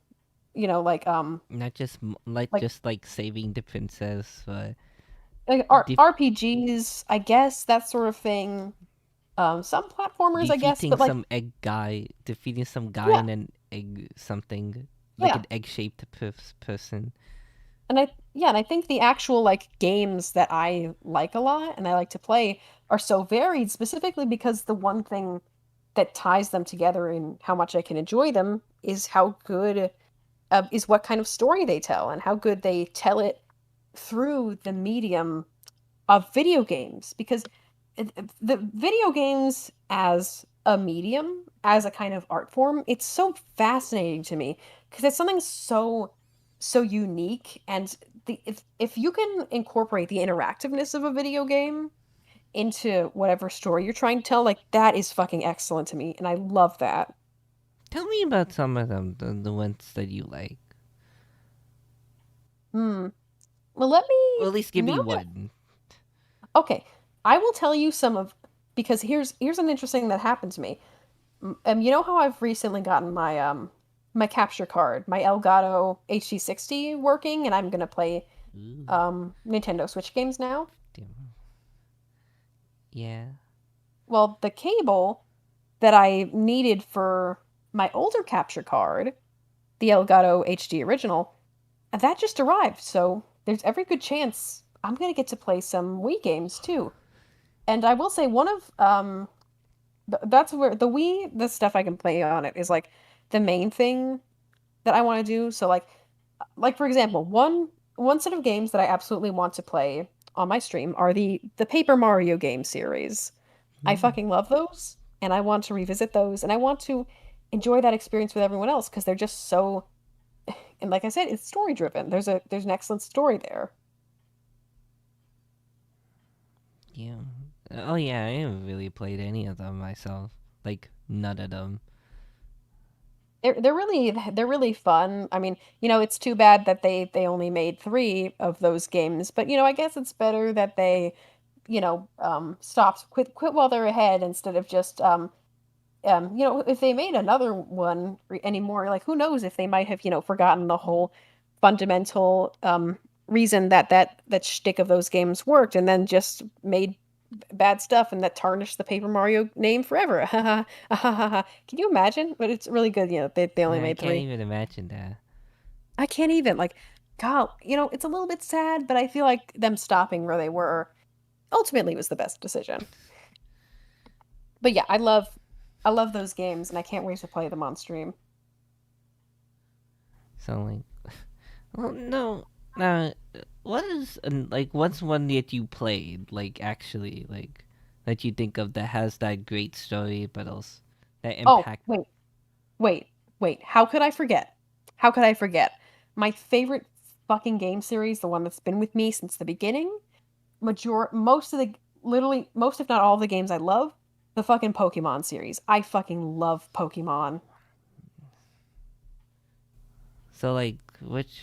You know, not just like like just like saving the princess, but RPGs, I guess that sort of thing. Some platformers, I guess, defeating but like some egg guy, defeating some guy yeah, in an egg something like yeah. an egg shaped person. And I think the actual like games that I like a lot and I like to play are so varied specifically because the one thing that ties them together in how much I can enjoy them is how good is what kind of story they tell and how good they tell it through the medium of video games because the video games as a medium, as a kind of art form, it's so fascinating to me because it's something so unique and if you can incorporate the interactiveness of a video game into whatever story you're trying to tell, like that is fucking excellent to me and I love that. Tell me about some of them, the ones that you like. Hmm. Well, let Or me at least give now me that one. okay, I will tell you some of because here's an interesting that happened to me. You know how I've recently gotten my capture card, my Elgato HD60 working, and I'm gonna play Ooh, Nintendo Switch games now. damn. Yeah. Well, the cable that I needed for my older capture card, the Elgato HD original, that just arrived. So there's every good chance I'm gonna get to play some Wii games too. And I will say one of that's where the Wii, the stuff I can play on it is like the main thing that I want to do. So like for example, one set of games that I absolutely want to play on my stream are the Paper Mario game series. I Hmm. fucking love those, and I want to revisit those, and I want to enjoy that experience with everyone else because they're just so, and like I said, it's story driven. There's an excellent story there. Yeah. Oh yeah, I haven't really played any of them myself. Like none of them. They're really fun. I mean, it's too bad that they only made three of those games, but I guess it's better that they stopped quit while they're ahead instead of just if they made another one anymore, like who knows if they might have forgotten the whole fundamental reason that shtick of those games worked, and then just made bad stuff and that tarnished the Paper Mario name forever. Can you imagine? But it's really good. They only I made can't three. even imagine that. I can't even like, God, it's a little bit sad, but I feel like them stopping where they were ultimately was the best decision. But yeah, I love those games, and I can't wait to play them on stream. So like, well, no. What is like? What's one that you played? Like actually, like that you think of that has that great story, but also that Oh, impact. wait, wait. How could I forget? How could I forget? My favorite fucking game series, the one that's been with me since the beginning, most of the literally most if not all of the games I love, the fucking Pokemon series. I fucking love Pokemon. So like, which?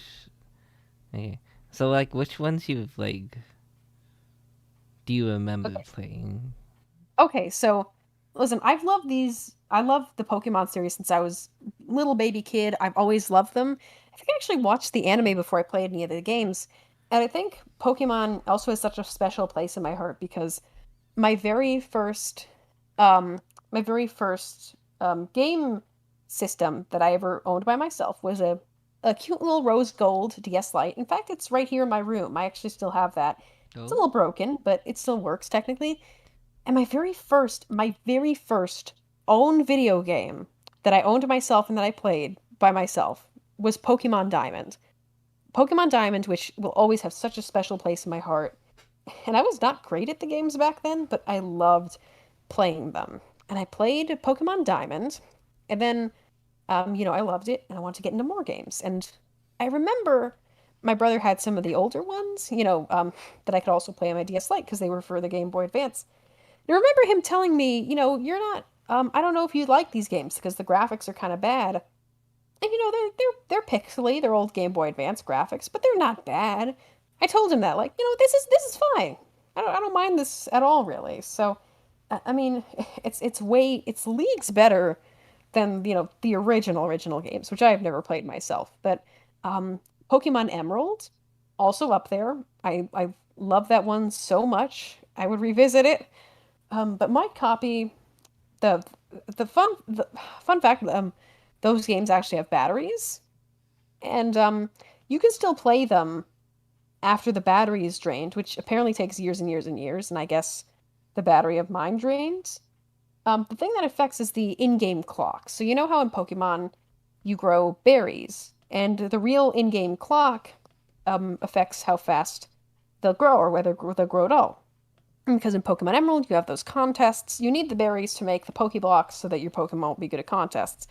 Okay. So like, which ones you've like? Do you remember Okay. playing? Okay, so listen, I love the Pokemon series since I was little baby kid. I've always loved them. I think I actually watched the anime before I played any of the games. And I think Pokemon also has such a special place in my heart because my very first um my very first game system that I ever owned by myself was a cute little rose gold DS Lite. In fact, it's right here in my room. I actually still have that. It's a Oh. little broken, but it still works technically. And my very first own video game that I owned myself and that I played by myself was Pokemon Diamond. Pokemon Diamond, which will always have such a special place in my heart. And I was not great at the games back then, but I loved playing them. And I played Pokemon Diamond, and then, I loved it, and I wanted to get into more games. And I remember my brother had some of the older ones, that I could also play on my DS Lite because they were for the Game Boy Advance. I remember him telling me, you're not. I don't know if you'd like these games because the graphics are kind of bad. And they're pixely, they're old Game Boy Advance graphics, but they're not bad. I told him that, like, this is fine. I don't mind this at all, really. So, I mean, it's leagues better than the original games, which I have never played myself. But um, Pokemon Emerald, also up there. I love that one so much. I would revisit it. But my copy, the the fun fact, those games actually have batteries, and you can still play them after the battery is drained, which apparently takes years and years and years. And I guess the battery of mine drained. The thing that affects is the in-game clock. So you know how in Pokemon you grow berries, and the real in-game clock affects how fast they'll grow or whether they'll grow at all. Because in Pokemon Emerald, you have those contests. You need the berries to make the Pokeblocks so that your Pokemon will be good at contests.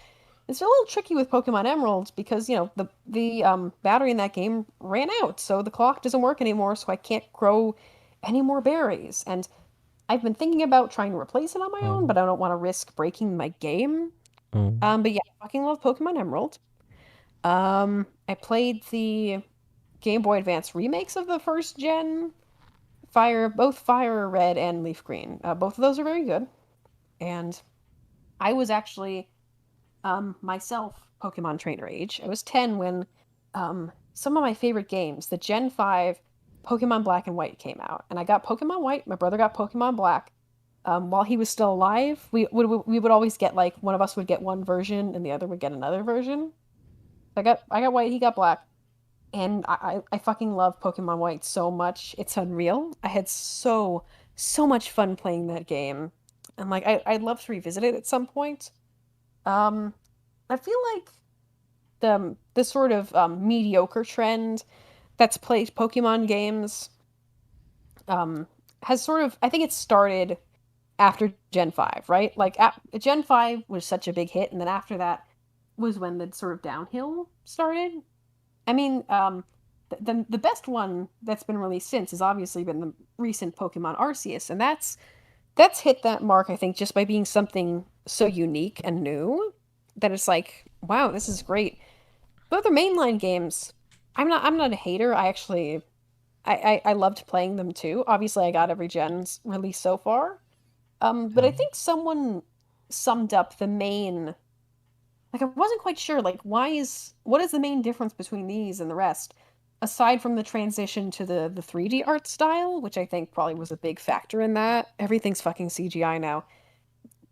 It's a little tricky with Pokemon Emerald because, the battery in that game ran out, so the clock doesn't work anymore, so I can't grow any more berries. And I've been thinking about trying to replace it on my own, Oh. but I don't want to risk breaking my game. Oh. But yeah, I fucking love Pokemon Emerald. I played the Game Boy Advance remakes of the first gen both Fire Red and Leaf Green. Both of those are very good. And I was actually myself Pokemon trainer age. I was 10 when some of my favorite games, the Gen 5 Pokemon Black and White came out. And I got Pokemon White, my brother got Pokemon Black. While he was still alive, we would always get like one of us would get one version and the other would get another version. I got White, he got Black. And I fucking love Pokemon White so much. It's unreal. I had so much fun playing that game. And like I'd love to revisit it at some point. Um I feel like the sort of mediocre trend that's played Pokemon games um has sort of I think it started after Gen 5, right? Like Gen 5 was such a big hit and then after that was when the sort of downhill started. I mean, the best one that's been released since has obviously been the recent Pokemon Arceus, and that's hit that mark I think just by being something so unique and new that it's like, wow, this is great. But other mainline games, I'm not a hater. I actually I loved playing them too. Obviously, I got every gen's released so far. But I Oh. think someone summed up the main like I wasn't quite sure like what is the main difference between these and the rest aside from the transition to the 3D art style, which I think probably was a big factor in that. Everything's fucking CGI now.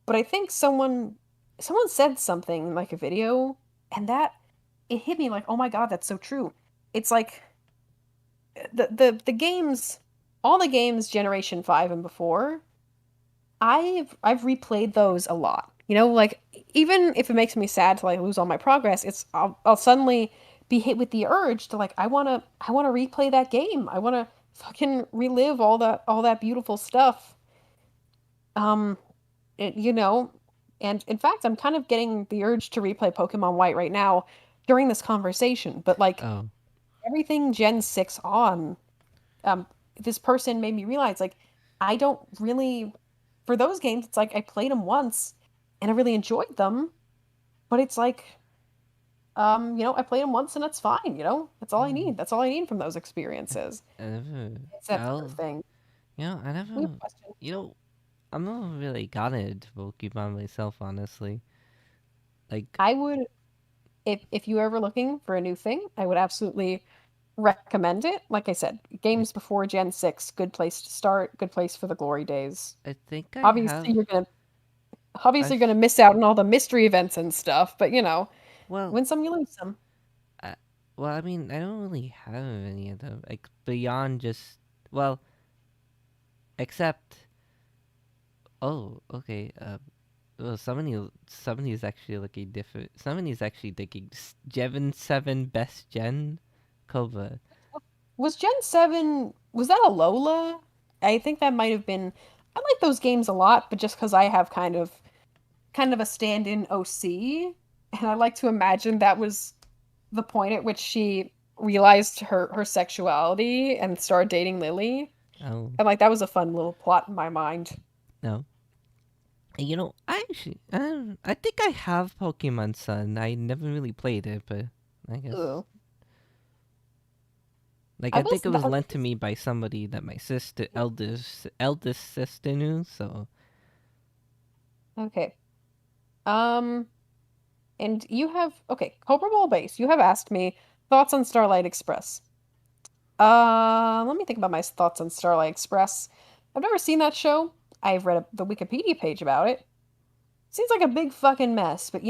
But I think someone said something in like a video and that it hit me like, "Oh my God, that's so true." It's like the games all the games generation 5 and before I've replayed those a lot. You know, like even if it makes me sad to like lose all my progress, I'll suddenly be hit with the urge to like I wanna replay that game. I wanna fucking relive all that beautiful stuff. Um, you know, and in fact, I'm kind of getting the urge to replay Pokemon White right now during this conversation. But like Oh. everything Gen 6 on, um, this person made me realize like I don't really for those games it's like I played them once and I really enjoyed them, but it's like I played them once and that's fine, you know? That's all I Mm. need. That's all I need from those experiences. I never. It's that sort of I'll. thing. I We have never. a question. You know, I'm not really got into Pokemon myself, honestly. Like, I would if you're ever looking for a new thing, I would absolutely recommend it. Like I said, I, games before Gen 6, good place to start, good place for the glory days. I think I Obviously have. you're gonna obviously you're gonna I've. miss out on all the mystery events and stuff, but Well, win some, you lose some. I, well, I mean, I don't really have any of them. Like, beyond just. Well, except. Oh, okay. Well, somebody is actually looking different. Somebody is actually thinking Jevon 7 best gen cover. Was Gen 7, was that a Lola? I think that might have been. I like those games a lot, but just because I have kind of a stand-in OC, and I like to imagine that was the point at which she realized her sexuality and started dating Lily. Oh, And like that was a fun little plot in my mind. no. I actually, I think I have Pokemon Sun. I never really played it, but I guess, Ugh. like, I I will. think it was lent to me by somebody that my eldest sister knew. So, Okay. Um, and you have okay, Cobra Ball Base. You have asked me thoughts on Starlight Express. Let me think about my thoughts on Starlight Express. I've never seen that show. I've read the Wikipedia page about it. Seems like a big fucking mess, but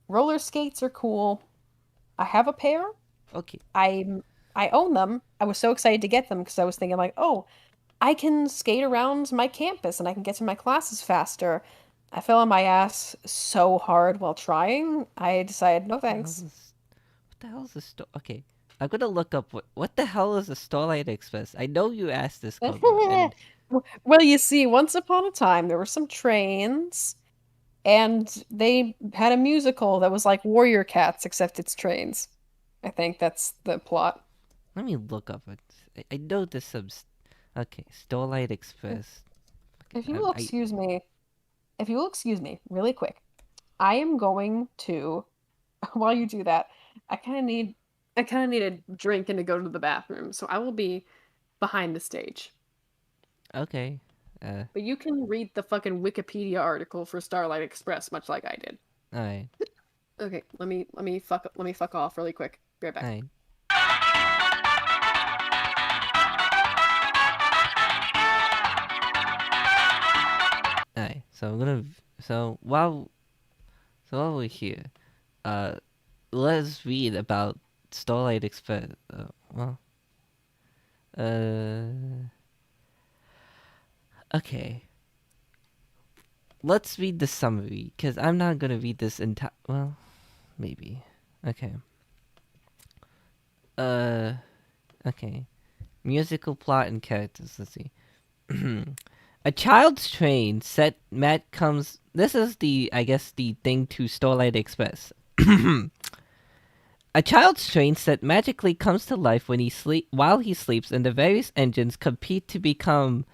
roller skates are cool. I have a pair. okay. I I own them. I was so excited to get them because I was thinking like, oh, I can skate around my campus and I can get to my classes faster. I fell on my ass so hard while trying. I decided no The hell thanks. is what the hell is a store? Okay, I'm gonna look up what the hell is a Starlight Express. I know you asked this, Cobra, and Well, you see, once upon a time there were some trains and they had a musical that was like Warrior Cats except it's trains. I think that's the plot. let me look up it. I know this Okay, Starlight Express. Okay, If you will I excuse me, if you will excuse me really quick. I am going to while you do that, I kind of need I kind of need a drink and to go to the bathroom. So I will be behind the stage. Okay. But you can read the fucking Wikipedia article for Starlight Express much like I did. Alright. Okay, let me fuck off really quick. Be right back. Alright. Alright. So I'm gonna. So while we're here, uh, let's read about Starlight Express. Well, uh, okay. Let's read the summary, because I'm not gonna read this entire. Well, maybe. Okay. Uh, okay. Musical plot and characters. Let's see. A child's train set Matt comes. This is I guess, the thing to Starlight Express. A child's train set magically comes to life while he sleeps, and the various engines compete to become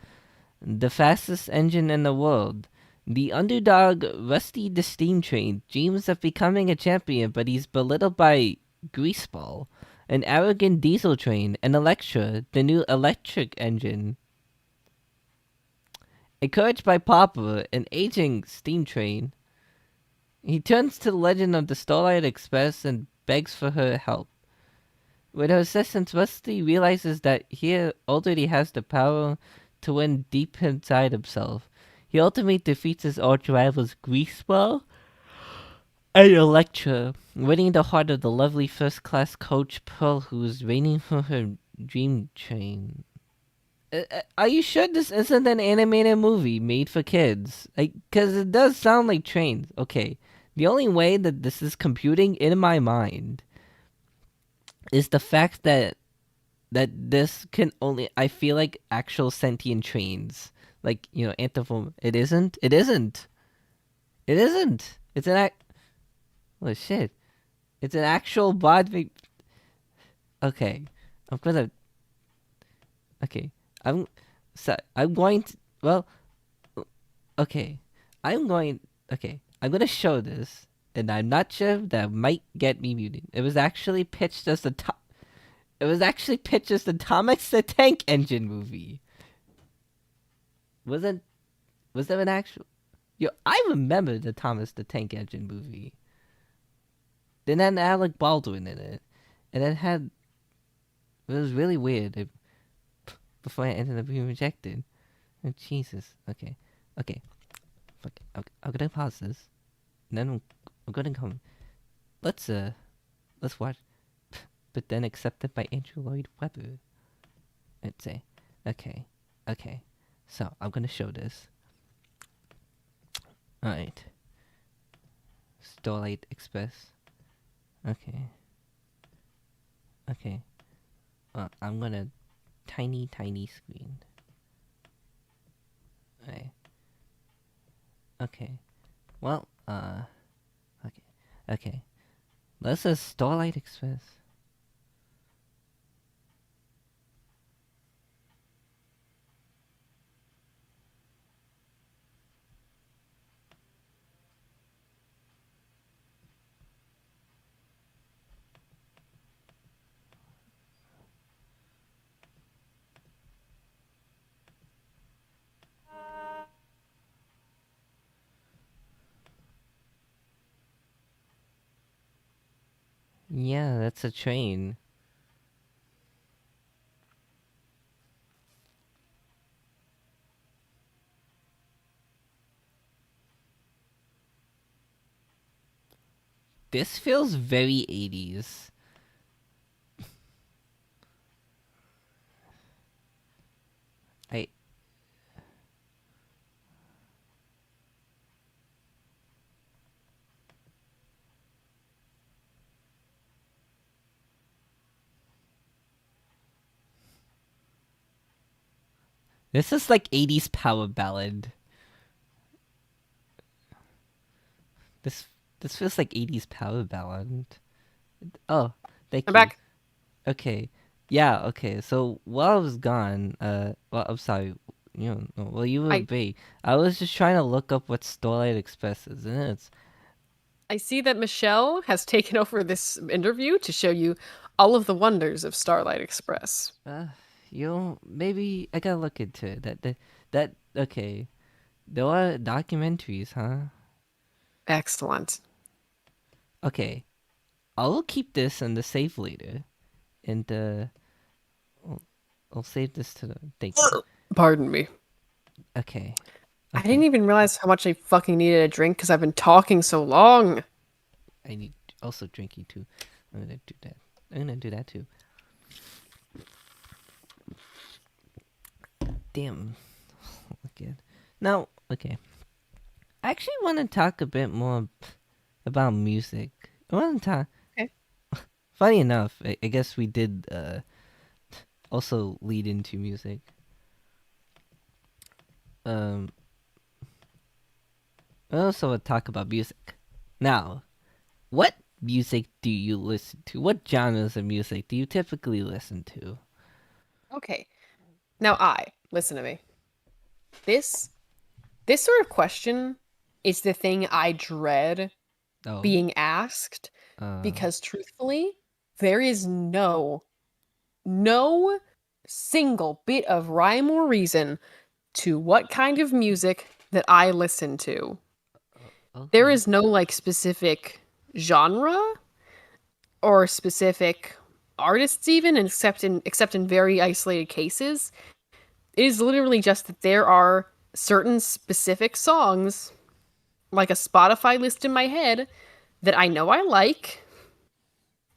the fastest engine in the world. The underdog, Rusty the Steam Train, dreams of becoming a champion, but he's belittled by Greaseball, an arrogant diesel train, and Electra, the new electric engine. Encouraged by Papa, an aging steam train, he turns to the legend of the Starlight Express and begs for her help. With her assistance, Rusty realizes that he already has the power to win deep inside himself. He ultimately defeats his arch rivals Greaseball and Electra, winning the heart of the lovely first-class coach Pearl, who is waiting for her dream train. Are you sure this isn't an animated movie made for kids? Because it does sound like trains. Okay, the only way that this is computing in my mind is the fact that this can only, I feel like, actual sentient trains, like, anthropom. It isn't. It isn't. It isn't. It's an act. Oh shit! It's an actual body. Okay, I'm gonna. Okay, I'm. So I'm going to. Well, okay, I'm going. Okay, I'm gonna show this, and I'm not sure if that might get me muted. It was actually pitched as the top. It was actually pitched as the Thomas the Tank Engine movie. Wasn't Was there an actual? Yo, I remember the Thomas the Tank Engine movie. Then had Alec Baldwin in it, and it had. It was really weird. Before I ended up being rejected. Oh, Jesus. Okay. Okay. Fuck. I'm gonna pause this. And then I'm gonna come. Let's let's watch. But then accepted by Andrew Lloyd Webber. Let's say. Okay. Okay. So I'm gonna show this. Alright. Starlight Express. Okay. Okay. I'm gonna tiny screen. Okay. Okay. Well, okay. Okay. This is Starlight Express. Yeah, that's a train. This feels very 80s. I This is like 80s power ballad. This this feels like 80s power ballad. Oh, thank I'm you. back. Okay. Yeah, okay. So while I was gone, well, I'm sorry. Well, you were I away. I was just trying to look up what Starlight Express is, and I see that Michelle has taken over this interview to show you all of the wonders of Starlight Express. Uh, maybe I gotta look into it. That okay. There are documentaries, huh? Excellent. Okay, I'll keep this in the save later, and I'll, I'll save this to the. Thank you. Pardon me. Okay, I didn't okay. even realize how much I fucking needed a drink because I've been talking so long. I need also drinking too. I'm gonna do that. I'm gonna do that too. Damn. Okay. Now, okay. I actually want to talk a bit more about music. I want to talk. Okay. Funny enough, I guess we did also lead into music. Um, I also want to talk about music. Now, what music do you listen to? What genres of music do you typically listen to? Okay. Now listen to me. This this sort of question is the thing I dread Oh, being asked uh, because truthfully, there is no single bit of rhyme or reason to what kind of music that I listen to. There okay. is no like specific genre or specific artists even except in very isolated cases. It is literally just that there are certain specific songs like a Spotify list in my head that I know I like,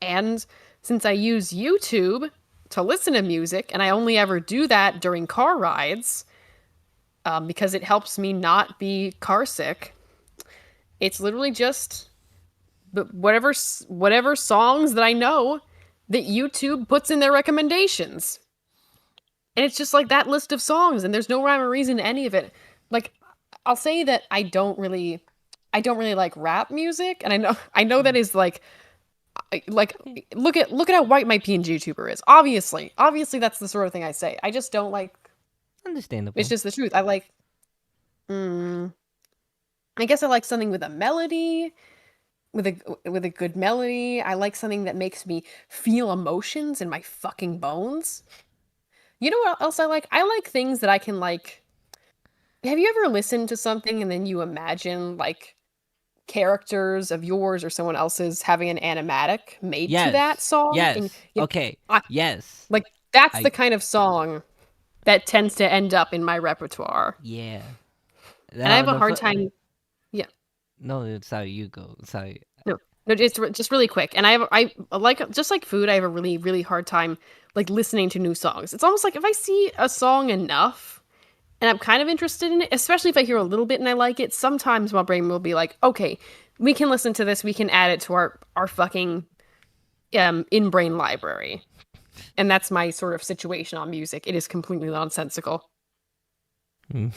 and since I use YouTube to listen to music and I only ever do that during car rides, because it helps me not be car sick. It's literally just whatever songs that I know that YouTube puts in their recommendations. And it's just like that list of songs and there's no rhyme or reason to any of it. Like I'll say that I don't really like rap music, and I know that is like Okay. look at how white my PNG YouTuber is. Obviously that's the sort of thing I say. I just don't like. It's Understandable. just the truth. Mm, I guess I like something with a melody, with a good melody. I like something that makes me feel emotions in my fucking bones. You know what else I like? I like things that I can like. Have you ever listened to something and then you imagine like characters of yours or someone else's having an animatic made to that Yes. song? And Yes. you, Okay. I, Yes. like that's the I. kind of song that tends to end up in my repertoire. Yeah. And I Now have a the hard time. Yeah. no, sorry. You go. Sorry. No, no, just really quick. And I like just like food. I have a really hard time like listening to new songs. It's almost like if I see a song enough and I'm kind of interested in it, especially if I hear a little bit and I like it. Sometimes my brain will be like, okay, we can listen to this. We can add it to our fucking in brain library. And that's my sort of situation on music. It is completely nonsensical. Mm,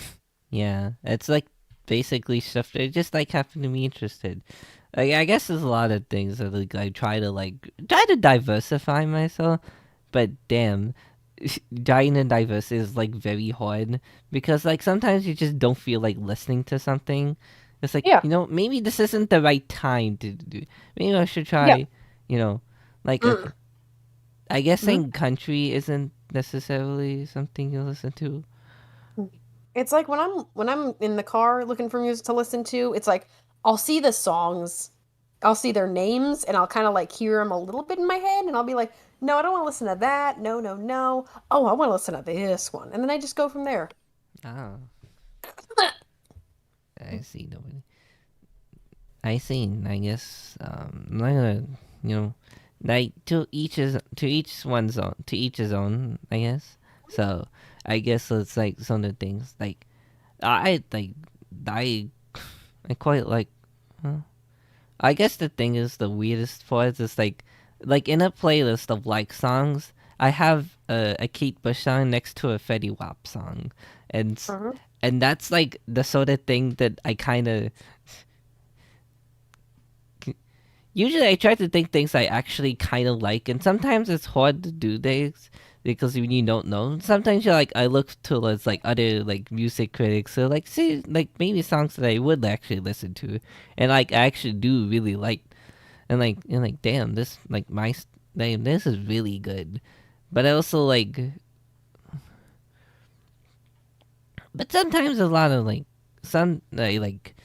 yeah, it's like basically stuff that just like happened to me interested. Like I guess there's a lot of things that like I try to diversify myself, but damn, trying to diversify is like very hard because like sometimes you just don't feel like listening to something. It's like Yeah. maybe this isn't the right time to do. Maybe I should Yeah. try you know like Mm. I guess Mhm. saying country isn't necessarily something you listen to. It's like when I'm in the car looking for music to listen to, it's like I'll see the songs, I'll see their names, and I'll kind of like hear them a little bit in my head, and I'll be like, no, I don't want to listen to that. No, no, no. Oh, I want to listen to this one, and then I just go from there. Ah, I see. Nobody. I see. I guess I'm not gonna, you know, like to each one's own, to each his own. I guess. So I guess it's like some of the things like I like I I quite like. Huh? I guess the thing is the weirdest part is like in a playlist of like songs. I have a Kate Bush song next to a Fetty Wap song, and Mhm. and that's like the sort of thing that I kind of usually I try to think things I actually kind of like, and sometimes it's hard to do this. because when you don't know, sometimes you're like I look towards like other like music critics, so like see like maybe songs that I would actually listen to, and like I actually do really like, and like damn this like damn this is really good, but I also like, but sometimes a lot of like some like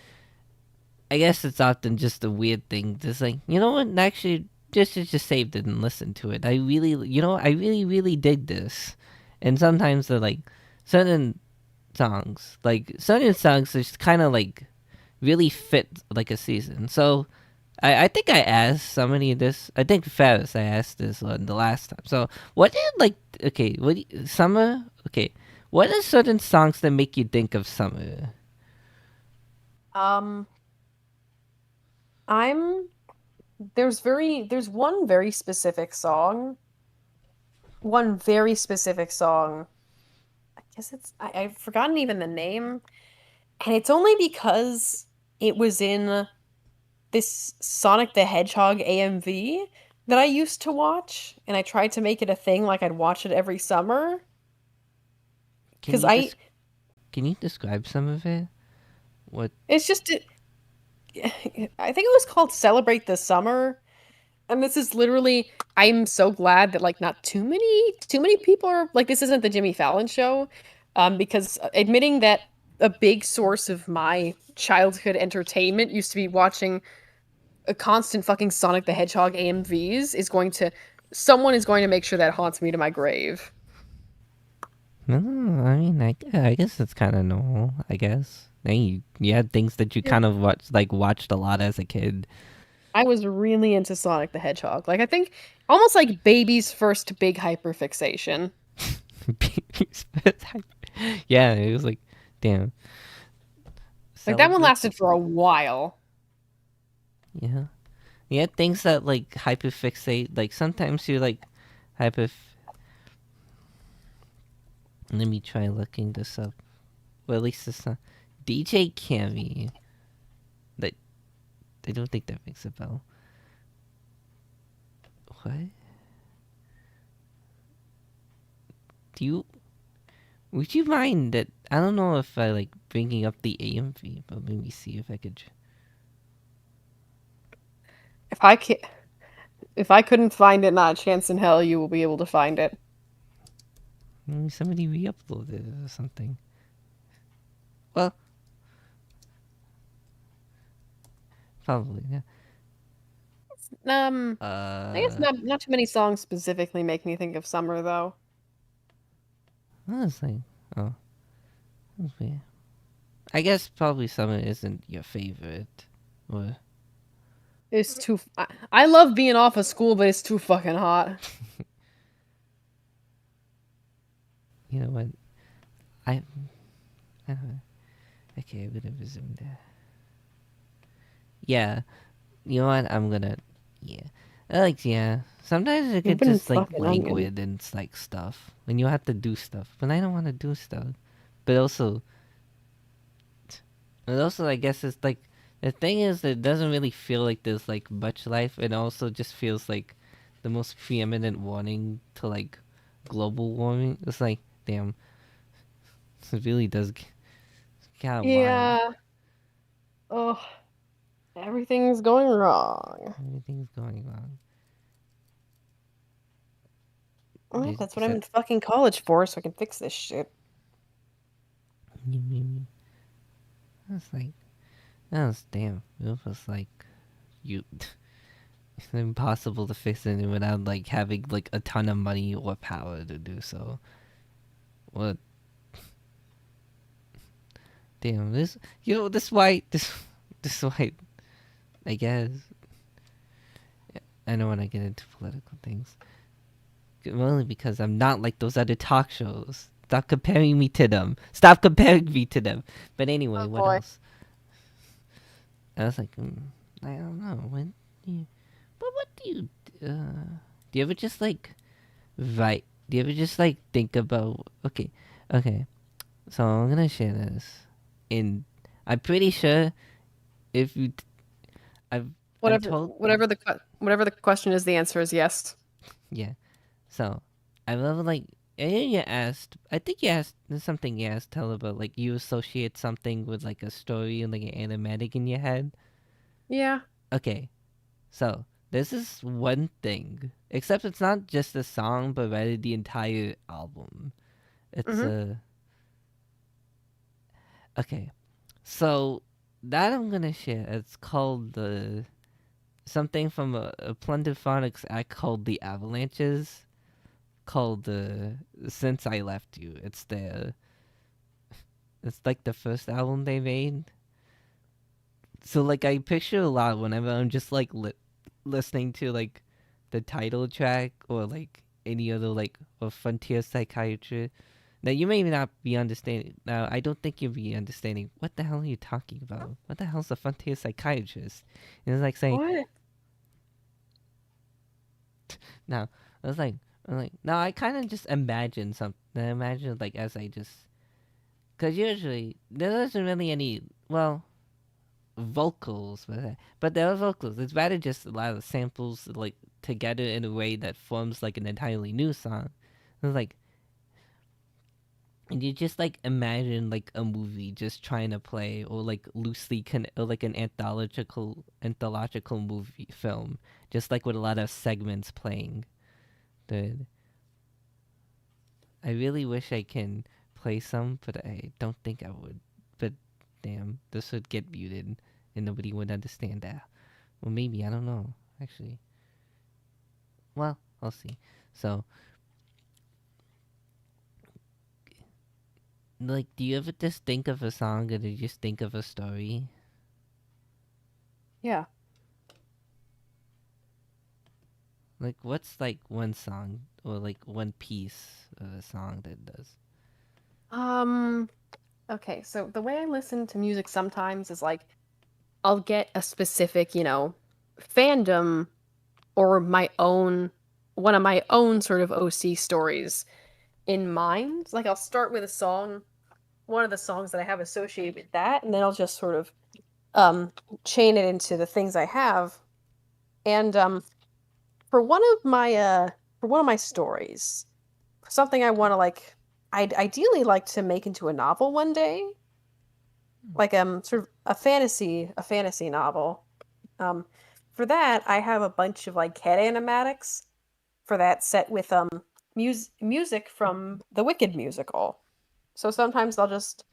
I guess it's often just a weird thing. Just like you know what, actually, just saved it and listened to it. I really, I really, really dig this. And sometimes the like certain songs just kind of like really fit like a season. So I think I asked somebody this. I think Ferris I asked this one the last time. So what do you like? Okay, summer? Okay, what are certain songs that make you think of summer? Um, I'm there's one very specific song. I guess I've forgotten even the name, and it's only because it was in this Sonic the Hedgehog AMV that I used to watch, and I tried to make it a thing like I'd watch it every summer. Can Because you just can you describe some of it? What? it's just, I think it was called Celebrate the Summer. And this is literally, I'm so glad that like not too many people are like, this isn't the Jimmy Fallon show. Because admitting that a big source of my childhood entertainment used to be watching a constant fucking Sonic the Hedgehog AMVs is going to, someone is going to make sure that haunts me to my grave. No, I mean, I guess it's kind of normal. I guess. Then you had things that you kind of watched a lot as a kid. I was really into Sonic the Hedgehog. Like I think almost like baby's first big hyperfixation. Yeah, it was like, damn, Like that one celebrate the lasted for a sun. while. Yeah, yeah, things that like hyperfixate. Like sometimes you like hyper. Let me try looking this up. Well, at least it's not DJ Cammy. That I don't think that rings a bell. What? Do you Would you mind that? I don't know if I like bringing up the AMV, but let me see if I could. If I can if I couldn't find it, not a chance in hell you will be able to find it. Maybe somebody re-uploaded it or something. Well, probably. Yeah. I guess Uh, not too many songs specifically make me think of summer though. honestly, oh, that's weird. I guess probably summer isn't your favorite. Or It's too. I love being off of school, but it's too fucking hot. you know what? I, I don't know. Okay, I'm gonna resume that. Yeah, you know what? I'm gonna. Yeah, yeah. Sometimes it could Open just like fucking onion. languid and like stuff when you have to do stuff. But I don't want to do stuff. But also, I guess it's like the thing is that it doesn't really feel like there's like much life. It also just feels like the most preeminent warning to like global warming. It's like damn, it really does kind of wild. Yeah. Oh, everything's going wrong. Everything's going wrong. Well, Did that's you what I'm said in fucking college for, so I can fix this shit. I was like, that was damn. It was like you. It's impossible to fix it without like having like a ton of money or power to do so. What? Damn this. This why this why I guess I don't want to get into political things. Only because I'm not like those other talk shows. Stop comparing me to them. Stop comparing me to them. But anyway, Oh what boy. else? I was like, I don't know. But what do you? Do you ever just like write? Do you ever just like think about? Okay, okay. So I'm gonna share this. In I'm pretty sure if you, I've I'm Whatever told. whatever the question is, the answer is yes. Yeah. So I love like you asked. I think you asked. There's something you asked tell about like you associate something with like a story and like an animatic in your head. Yeah. Okay, so this is one thing. Except it's not just a song, but rather the entire album. It's Mhm. a okay. So that I'm gonna share. It's called the something from a Plunderphonics act called the Avalanches. Called the Since I Left You. It's like the first album they made. So like I picture a lot whenever I'm just like listening to like the title track or like any other like or Frontier Psychiatry. Now you may not be understanding. Now I don't think you'll be understanding. What the hell are you talking about? What the hell's a Frontier Psychiatrist? And it's like saying What? now. I was like, no. I kind of just imagine something. I imagine like as I just because usually there isn't really any well vocals, but there are vocals. It's rather just a lot of samples like together in a way that forms like an entirely new song. It's like and you just like imagine like a movie just trying to play or like loosely or like an anthological movie film, just like with a lot of segments playing. Dude, I really wish I can play some, but I don't think I would. But damn, this would get muted and nobody would understand that. Well, maybe I don't know. Actually, well, I'll see. So, like, do you ever just think of a song or do you just think of a story? Yeah. Like, what's like one song or like one piece of a song that does? Um, okay, so the way I listen to music sometimes is like I'll get a specific, fandom or my own one of my own sort of OC stories in mind. Like I'll start with a song, one of the songs that I have associated with that, and then I'll just sort of um chain it into the things I have. And for one of my stories, something I want to like I'd ideally like to make into a novel one day, like sort of a fantasy novel. Um for that, I have a bunch of like head animatics for that set with music from the Wicked musical. So sometimes I'll just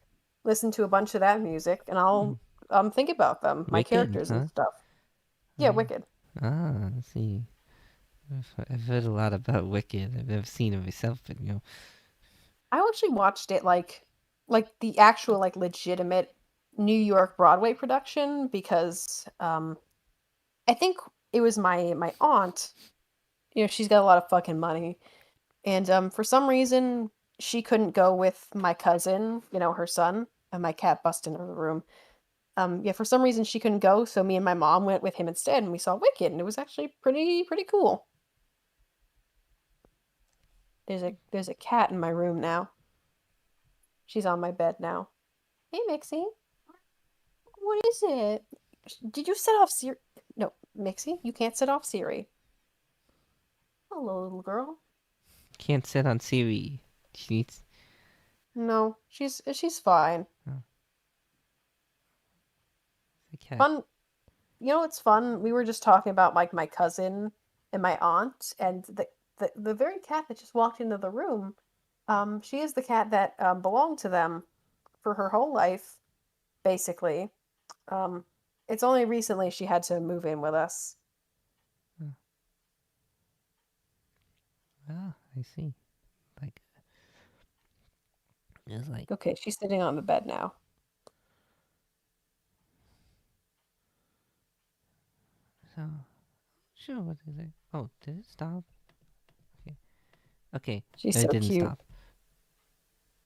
listen to a bunch of that music and Hmm. I'll think about them, my Wicked, characters and huh? stuff. Yeah, Uh, Wicked. let's see. I've heard a lot about Wicked. I've never seen it myself, but I actually watched it like the actual like legitimate New York Broadway production because I think it was my aunt. She's got a lot of fucking money. And for some reason she couldn't go with my cousin, her son, and my cat busted into the room. Yeah, for some reason she couldn't go, so me and my mom went with him instead, and we saw Wicked, and it was actually pretty cool. There's a cat in my room now. She's on my bed now. Hey, Mixie, what is it? Did you set off Siri? No, Mixie, you can't set off Siri. Hello, little girl. can't sit on Siri. She needs. No, she's fine. Oh, the cat. Fun. It's fun. We were just talking about like my cousin and my aunt, and the very cat that just walked into the room. She is the cat that belonged to them for her whole life, basically. Um, it's only recently she had to move in with us. Oh, I see. Like it's like Okay, she's sitting on the bed now. so. Sure. What is it? Oh, did it stop? Okay. Okay. She's No, it so didn't cute. stop.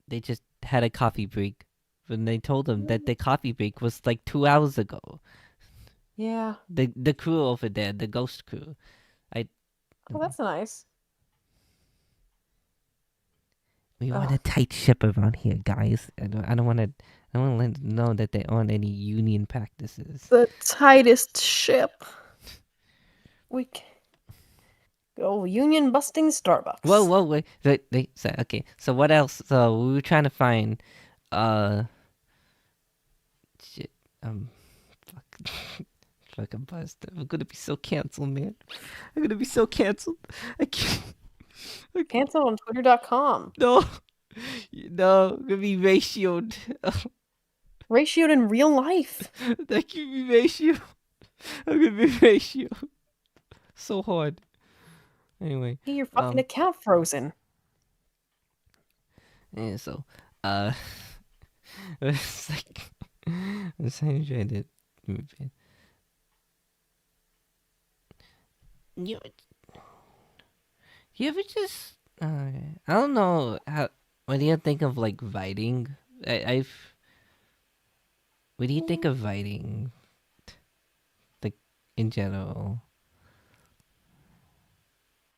They just had a coffee break. When they told them that the coffee break was like 2 hours ago. Yeah. The crew over there, the ghost crew. I Oh, that's nice. we run Ugh. a tight ship around here, guys. I don't want to. I want to let them know that there aren't any union practices. The tightest ship. We Oh, union busting Whoa, Starbucks. whoa, wait. So, okay. So what else? So we were trying to find. Uh, shit. Um, fuck. Fucking bastard. I'm gonna be so canceled, man. I'm gonna be so canceled. I can't. I can't. Cancel on Twitter.com. No. No. I'm gonna be ratioed. Ratioed in real life. That can be ratioed. I'm gonna be ratioed. So hard. Anyway. Hey, your fucking Um. account frozen. Yeah. So. Uh. It's like. I'm saying I did. You you ever just I don't know how what do you think of like writing? I've what do you think of writing like in general?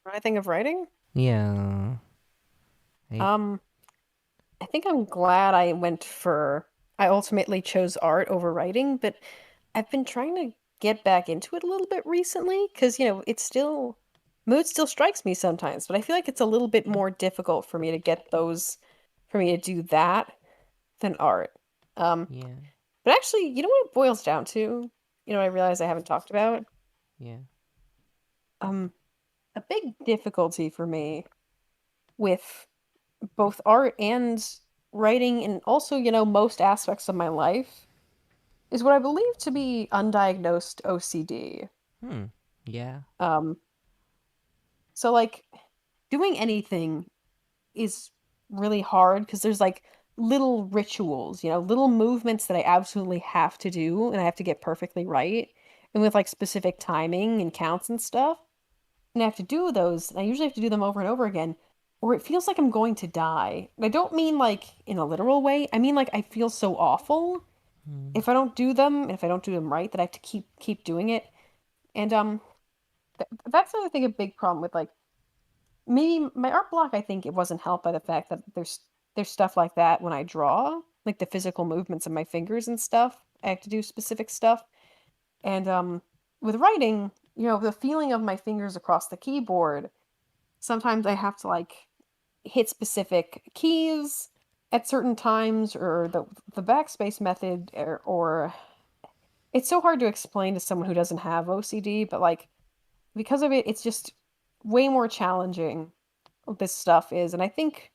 When I think of writing, Yeah. I um, I think I'm glad I ultimately chose art over writing, but I've been trying to get back into it a little bit recently because, mood still strikes me sometimes, but I feel like it's a little bit more difficult for me to for me to do that than art. Um, yeah, but actually, you know what it boils down to? I realize I haven't talked about? yeah. Um, a big difficulty for me with both art and writing and also, most aspects of my life is what I believe to be undiagnosed OCD. Hmm. Yeah. Um, so like doing anything is really hard because there's like little rituals, little movements that I absolutely have to do and I have to get perfectly right. And with like specific timing and counts and stuff. And I have to do those, and I usually have to do them over and over again, or it feels like I'm going to die. And I don't mean like in a literal way. I mean like I feel so awful Hmm. if I don't do them, and if I don't do them right, that I have to keep doing it. And that's I think a big problem with like maybe my art block. I think it wasn't helped by the fact that there's stuff like that when I draw, like the physical movements of my fingers and stuff. I have to do specific stuff, and with writing, the feeling of my fingers across the keyboard. Sometimes I have to like hit specific keys at certain times or the backspace method or it's so hard to explain to someone who doesn't have OCD, but like because of it, it's just way more challenging what this stuff is. And I think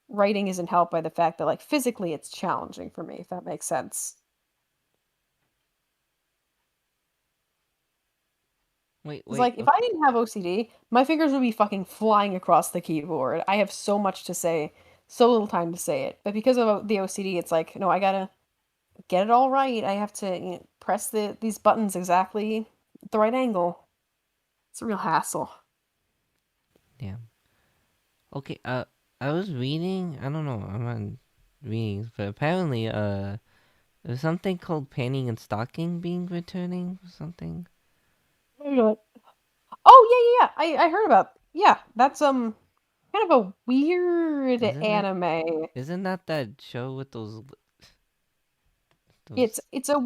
writing isn't helped by the fact that like physically it's challenging for me, if that makes sense. Wait, It's wait. like if I Okay. didn't have OCD, my fingers would be fucking flying across the keyboard. I have so much to say, so little time to say it. But because of the OCD, it's like, no, I gotta get it all right. I have to press these buttons exactly at the right angle. It's a real hassle. Damn. Okay. I was reading. I don't know. I'm on readings, but apparently, there's something called panning and stocking being returning or something. Oh yeah, yeah, yeah. I heard about. Yeah, that's kind of a weird Isn't that? anime. Isn't that that show with It's those? it's a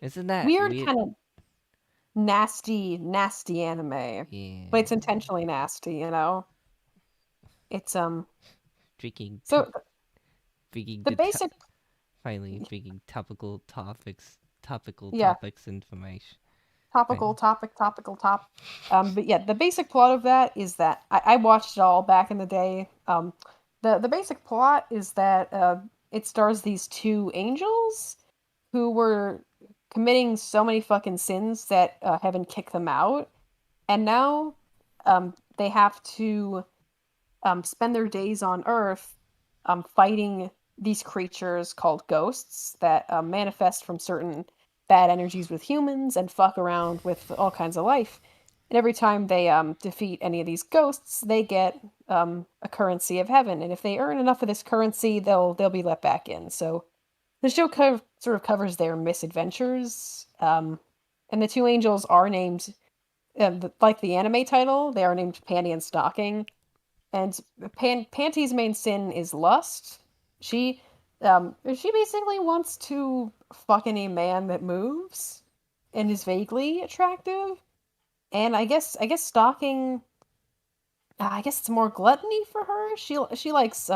Isn't that weird weird? kind of nasty anime, but it's Yeah. intentionally nasty. It's Drinking so bringing the the basic finally bringing topical yeah, topics information. topical Finally. topical top. But yeah, the basic plot of that is that I watched it all back in the day. The basic plot is that it stars these two angels who were committing so many fucking sins that heaven kicked them out, and now they have to spend their days on Earth fighting these creatures called ghosts that manifest from certain bad energies with humans and fuck around with all kinds of life. And every time they defeat any of these ghosts, they get a currency of heaven. And if they earn enough of this currency, they'll be let back in. So the show sort of covers their misadventures. And the two angels are named, like the anime title, they are named Panty and Stocking, and Panty's main sin is lust. She basically wants to fuck any man that moves and is vaguely attractive. And I guess stalking I guess it's more gluttony for her. She likes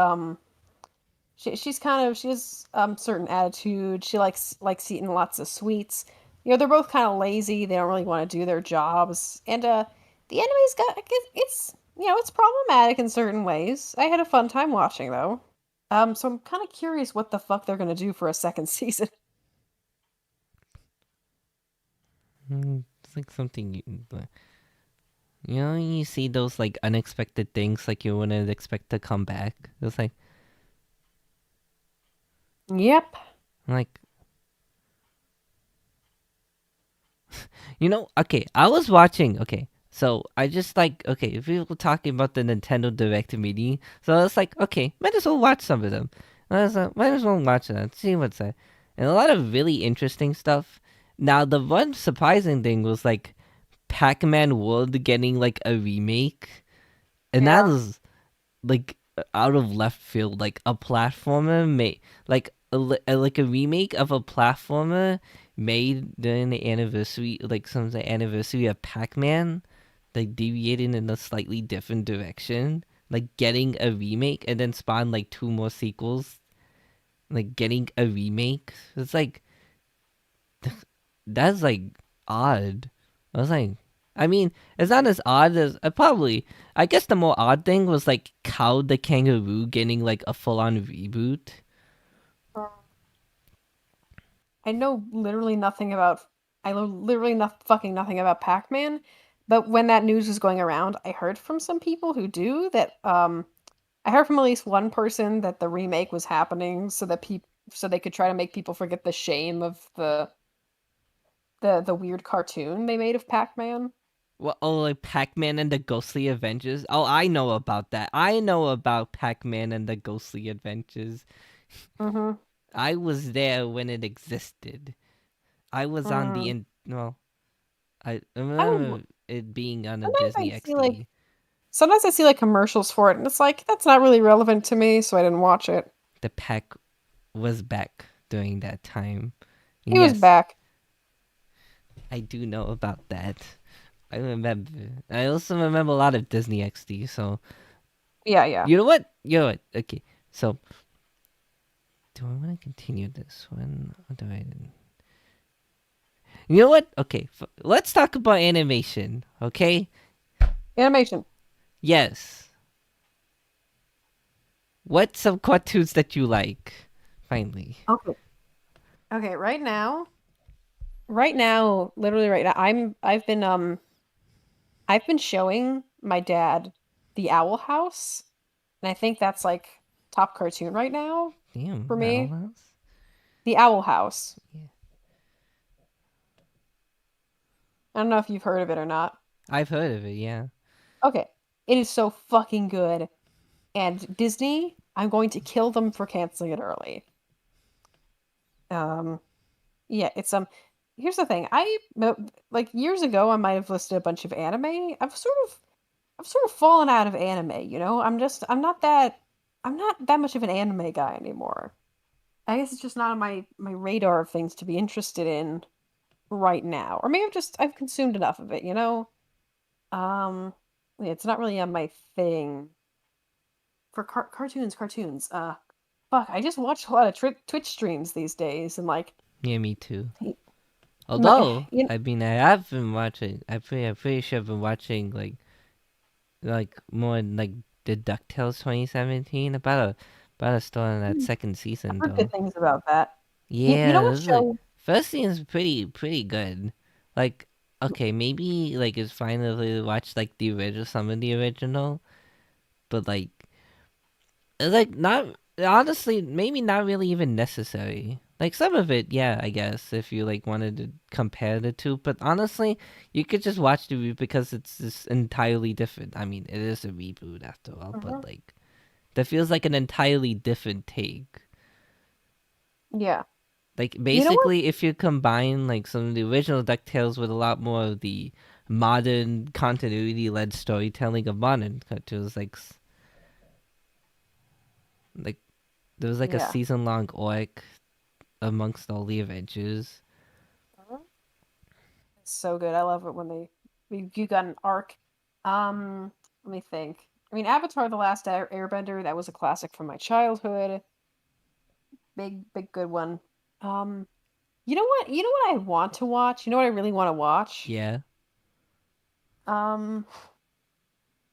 she's kind of she has certain attitude. She likes eating lots of sweets. You know, they're both kind of lazy. They don't really want to do their jobs. And the anime's got it's you know, it's problematic in certain ways. I had a fun time watching though. So I'm kind of curious what the fuck they're gonna do for a second season. It's like something you know, you see those like unexpected things like you wouldn't expect to come back. It's Yep. like okay, I was watching. Okay, so I just like okay, if we were talking about the Nintendo Direct Mini, so I was like, okay, might as well watch some of them. I was like, might as well watch that, see what's that, and a lot of really interesting stuff. Now, the one surprising thing was like Pac-Man World getting like a remake, and that Yeah. was like out of left field, like a platformer made like like a remake of a platformer made during the anniversary, like some of the anniversary of Pac-Man, like deviating in a slightly different direction, like getting a remake and then spawn like two more sequels, like getting a remake. It's like that's like odd. I was like, I mean, it's not as odd as probably. I guess the more odd thing was like Cow the Kangaroo getting like a full on reboot. I know literally nothing about I know literally not fucking nothing about Pac-Man, but when that news was going around, I heard from some people who do that I heard from at least one person that the remake was happening so that people so they could try to make people forget the shame of the weird cartoon they made of Pac-Man. Well, oh, like Pac-Man and the Ghostly Adventures. Oh, I know about that. I know about Pac-Man and the Ghostly Adventures. Mhm. I was there when it existed. I was on the Mm. well, I I would remember it being on a sometimes Disney I see like XD. sometimes I see like commercials for it and it's like that's not really relevant to me, so I didn't watch it. The Pac was back during that time. He was Yes, back. I do know about that. I remember. I also remember a lot of Disney XD. So Yeah, yeah. you know what? You know what? Okay. So do I want to continue this one? Or do I? You know what? Okay. Let's talk about animation. Okay. Animation. Yes. What's some cartoons that you like? Finally. Okay. Okay, right now, literally right now, I've been showing my dad The Owl House, and I think that's like top cartoon right now for Damn. Owl me. House. The Owl House. Yeah. I don't know if you've heard of it or not. I've heard of it. Yeah. Okay. It is so fucking good. And Disney, I'm going to kill them for canceling it early. Um, yeah, it's here's the thing. Like years ago I might have listed a bunch of anime. I've sort of fallen out of anime, you know? I'm not that much of an anime guy anymore. I guess it's just not on my radar of things to be interested in right now. Or maybe I've consumed enough of it, you know? Um yeah, it's not really on my thing. For cartoons. Fuck, I just watch a lot of Twitch streams these days and like Yeah. Me too. y- Although you know, I mean, I have been watching. I'm pretty sure I've been watching like more like the Ducktales 2017 about a story in that second I've season heard good though. things about that. You know Yeah, what this is like show? first season's pretty good. Like okay, maybe like it's fine to like, watch like the original, some of the original, but like it's like not honestly maybe not really even necessary. Like some of it, yeah, I guess if you like wanted to compare the two, but honestly, you could just watch the reboot because it's just entirely different. I mean, it is a reboot after all, but Mhm. like that feels like an entirely different take. Yeah. Like You know what? basically, if you combine like some of the original Ducktales with a lot more of the modern continuity-led storytelling of modern cartoons, like there was like a Yeah. season-long arc amongst all the adventures. Mhm. It's so good. I love it when you got an arc. Let me think. I mean, Avatar: The Last Airbender, that was a classic from my childhood. Big good one. Um, you know what? You know what I want to watch? You know what I really want to watch? Yeah. Um,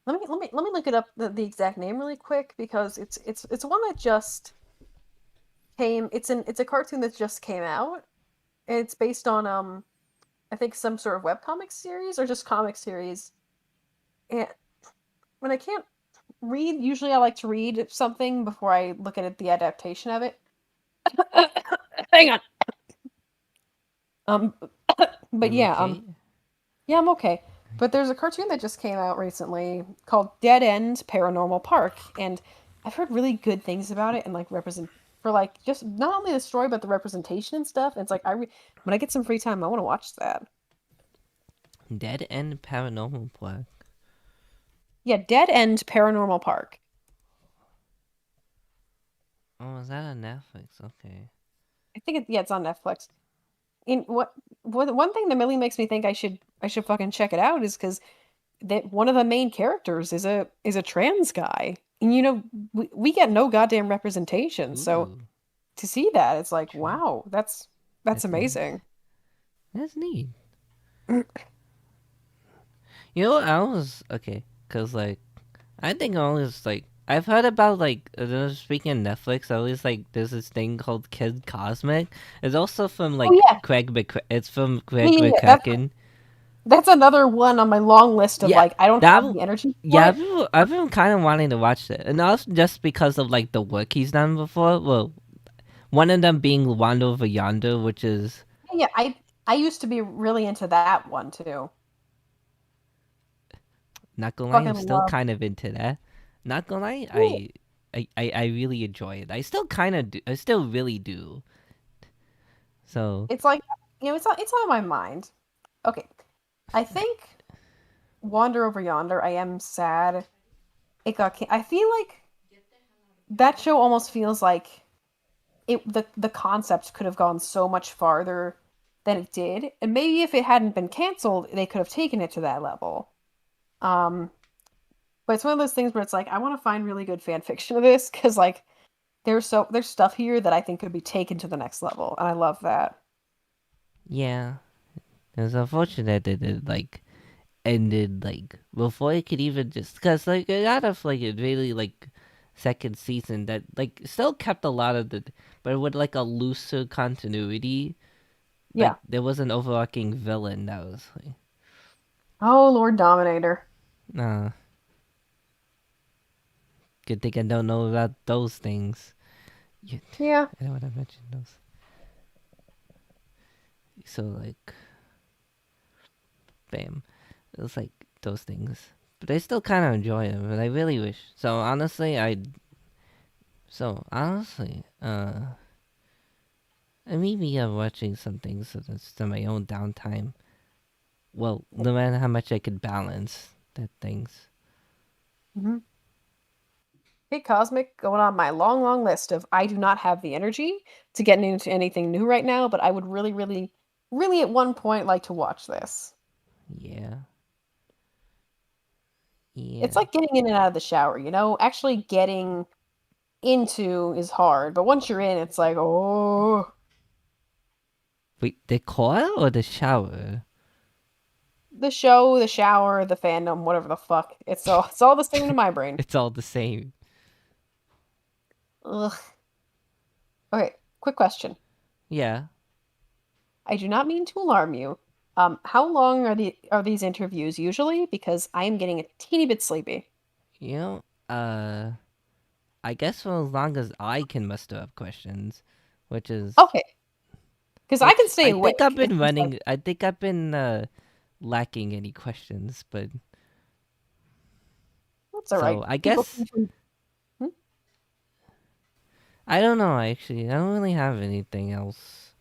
let me look it up the exact name really quick because it's one that just came. It's a cartoon that just came out. It's based on I think some sort of webcomic series or just comic series. And when I can't read, usually I like to read something before I look at the adaptation of it. Hang on. Um, but You yeah, okay? yeah, I'm okay. But there's a cartoon that just came out recently called Dead End Paranormal Park, and I've heard really good things about it and like represent for like just not only the story but the representation and stuff. And it's like when I get some free time, I want to watch that. Dead End Paranormal Plug. Yeah, Dead End Paranormal Park. Oh, is that on Netflix? Okay. I think yeah, it's on Netflix. In what one thing that really makes me think I should fucking check it out is because that one of the main characters is a trans guy. And we get no goddamn representation. So Ooh, to see that, it's like, true. wow, that's That's neat. amazing. That's neat. You know, I was okay, cause like I think I always like I've heard about like speaking of Netflix. I always like there's this thing called Kid Cosmic. It's also from Oh like yeah. It's from Yeah, Craig yeah, yeah. McCracken. That's another one on my long list of Yeah, like I don't that. have the energy for Yeah, it. I've been kind of wanting to watch it, and also just because of like the work he's done before. Well, one of them being Wander Over Yonder, which is Yeah, I used to be really into that one too. not gonna lie, I'm Fucking still love. kind of into that. Not gonna lie, Yeah, I really enjoy it. I still kind of do. I still really do. So it's like it's on my mind. Okay, I think Wander Over Yonder. I am sad I feel like that show almost feels like the concept could have gone so much farther than it did, and maybe if it hadn't been canceled, they could have taken it to that level. Um, but it's one of those things where it's like I want to find really good fan fiction of this because like there's stuff here that I think could be taken to the next level, and I love that. yeah, it's unfortunate that it like ended like before it could even just because like a lot of like a really like second season that like still kept a lot of the but with like a looser continuity. Like Yeah. there was an overarching villain that was like, Oh Lord Dominator. nah, good thing I don't know about those things. You, Yeah. I don't want to mention those. So like, bam, it was like those things. But I still kind of enjoy them. But I really wish. Maybe I'm watching some things so that's to my own downtime. Well, no matter how much I could balance that things. Hmm. Hey Cosmic, going on my long list of I do not have the energy to get into anything new right now, but I would really, really, really at one point like to watch this. Yeah, It's yeah. like getting in and out of the shower, you know? Actually getting into is hard, but once you're in, it's like, oh, Wait, the coil or the shower? the show, the shower, the fandom, whatever the fuck. It's all the same to my brain. It's all the same. Ugh. Okay, quick question. Yeah. I do not mean to alarm you. How long are these interviews usually? Because I am getting a teeny bit sleepy. You know, I guess for as long as I can muster up questions, which is Okay, because I can which stay awake. It's just like I think I've been lacking any questions, but that's all right. so I People guess come from. Hmm? I don't know actually. I don't really have anything else.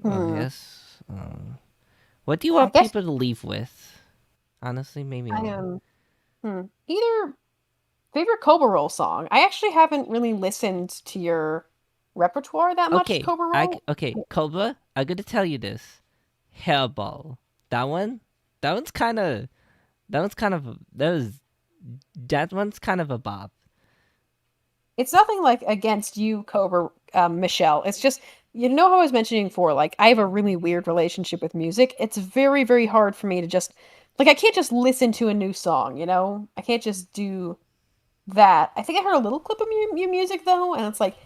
I Hmm. guess. What do you I want guess people to leave with? Honestly, maybe I I'll. am. Either favorite Cobra Roll song. I actually haven't really listened to your repertoire that much, Cobra Roll. Okay, Cobra. I'm gonna tell you this. Hairball. That one. That one's kind of. That was That one's kind of a bop. It's nothing like against you, Cobra, Michelle. It's just, you know how I was mentioning before, like, I have a really weird relationship with music. It's very, very hard for me to just, like, I can't just listen to a new song, you know? I can't just do that. I think I heard a little clip of your music, though, and it's like,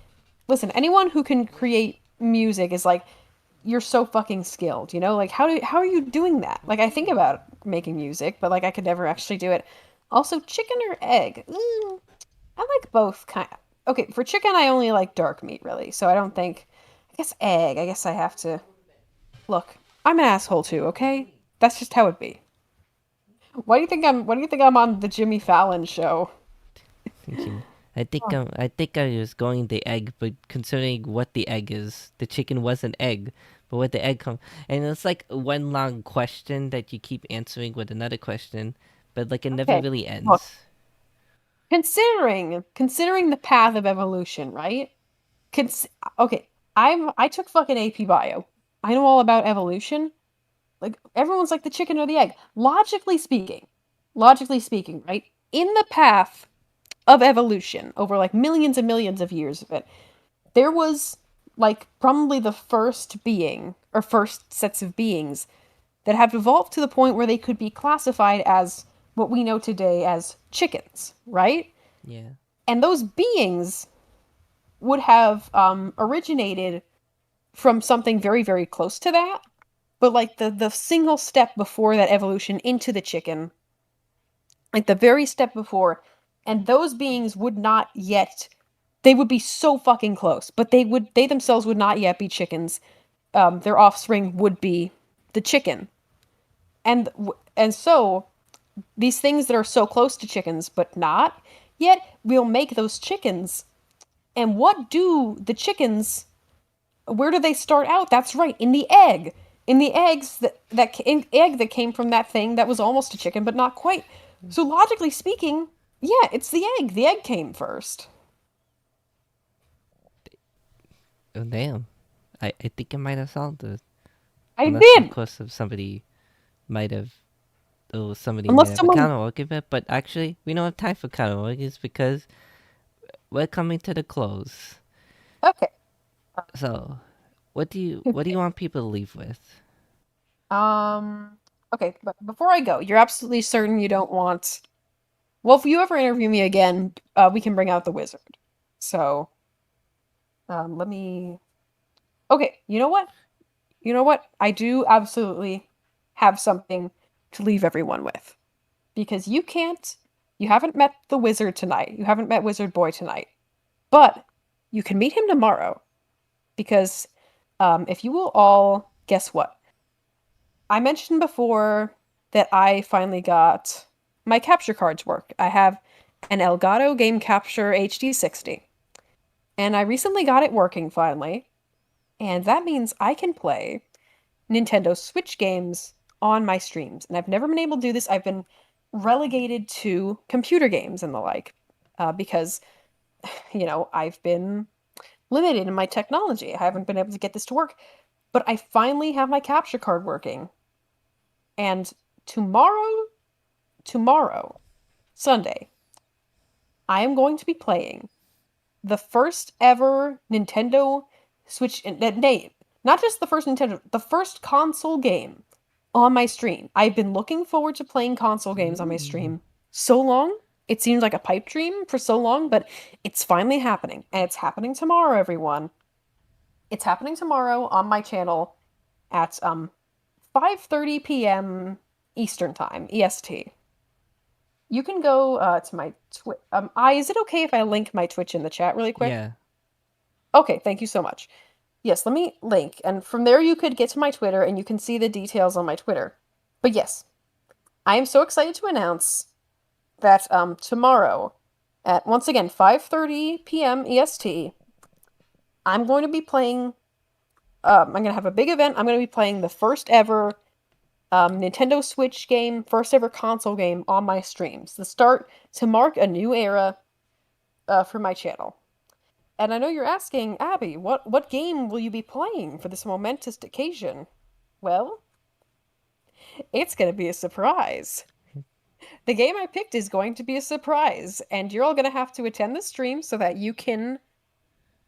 listen, anyone who can create music is like, you're so fucking skilled, you know? Like, how are you doing that? Like, I think about making music, but, like, I could never actually do it. Also, chicken or egg? I like both kind of. Okay, for chicken, I only like dark meat, really. So I don't think. I guess egg. I guess I have to. Look, I'm an asshole too. Okay, that's just how it be. Why do you think I'm? Why do you think I'm on the Jimmy Fallon show? Thinking, I think Oh, I think I was going the egg, but considering what the egg is, the chicken was an egg, but what the egg come, and it's like one long question that you keep answering with another question, but like it never okay, really look. ends. Considering the path of evolution, right? Cons- okay, I took fucking AP Bio. I know all about evolution. Like everyone's like the chicken or the egg. Logically speaking, right? In the path of evolution over like millions and millions of years of it, there was like probably the first being or first sets of beings that have evolved to the point where they could be classified as what we know today as chickens, right? Yeah, And those beings would have originated from something very, very close to that. But like the single step before that evolution into the chicken, like the very step before, and those beings would not yet, they would be so fucking close, but they themselves would not yet be chickens. Their offspring would be the chicken, and so these things that are so close to chickens but not yet, we'll make those chickens. And what do the chickens? Where do they start out? That's right, in the egg. In the eggs egg that came from that thing that was almost a chicken but not quite. So logically speaking, yeah, it's the egg. The egg came first. oh damn, I think I might have solved it, I unless of did. course if might have somebody might Unless have a someone. counter argument, but actually we don't have time for counter arguments because we're coming to the close. Okay. So, what do you want people to leave with? Um. Okay, but before I go, you're absolutely certain you don't want. Well, if you ever interview me again, we can bring out the wizard. So, let me. Okay, you know what? You know what? I do absolutely have something to leave everyone with. Because you haven't met the wizard tonight. You haven't met Wizard Boy tonight. But you can meet him tomorrow. Because if you will all guess what? I mentioned before that I finally got my capture cards work. I have an Elgato Game Capture HD60. And I recently got it working finally. And that means I can play Nintendo Switch games on my streams. And I've never been able to do this. I've been relegated to computer games and the like because, I've been limited in my technology. I haven't been able to get this to work. But I finally have my capture card working. And tomorrow, Sunday, I am going to be playing the first ever Nintendo Switch name, not just the first Nintendo, the first console game on my stream. I've been looking forward to playing console games on my Ooh. stream so long. It seems like a pipe dream for so long, but it's finally happening. And it's happening tomorrow, everyone. It's happening tomorrow on my channel at 5:30 p.m. Eastern Time, EST. You can go to my Twitch. Is it okay if I link my Twitch in the chat really quick? Yeah, Okay, thank you so much. Yes, let me link, and from there you could get to my Twitter and you can see the details on my Twitter. But yes, I am so excited to announce that tomorrow at once again 5:30 p.m. EST, I'm going to be playing I'm going to have a big event. I'm going to be playing the first ever Nintendo Switch game, first ever console game on my streams. The start to mark a new era for my channel. And I know you're asking, Abby, what game will you be playing for this momentous occasion? Well, it's going to be a surprise. The game I picked is going to be a surprise, and you're all going to have to attend the stream so that you can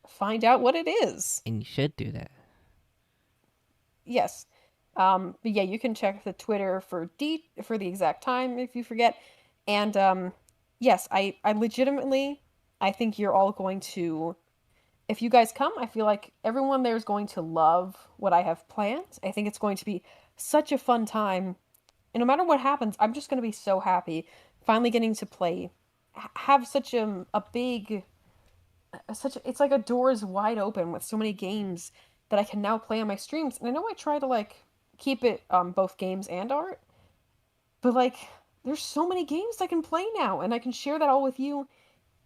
find out what it is. And you should do that. Yes. But yeah, you can check the Twitter for the exact time if you forget. And yes, I legitimately I think you're all going to if you guys come, I feel like everyone there is going to love what I have planned. I think it's going to be such a fun time. And no matter what happens, I'm just going to be so happy finally getting to play have such a big such it's like a doors wide open with so many games that I can now play on my streams. And I know I try to like keep it both games and art, but like there's so many games I can play now and I can share that all with you.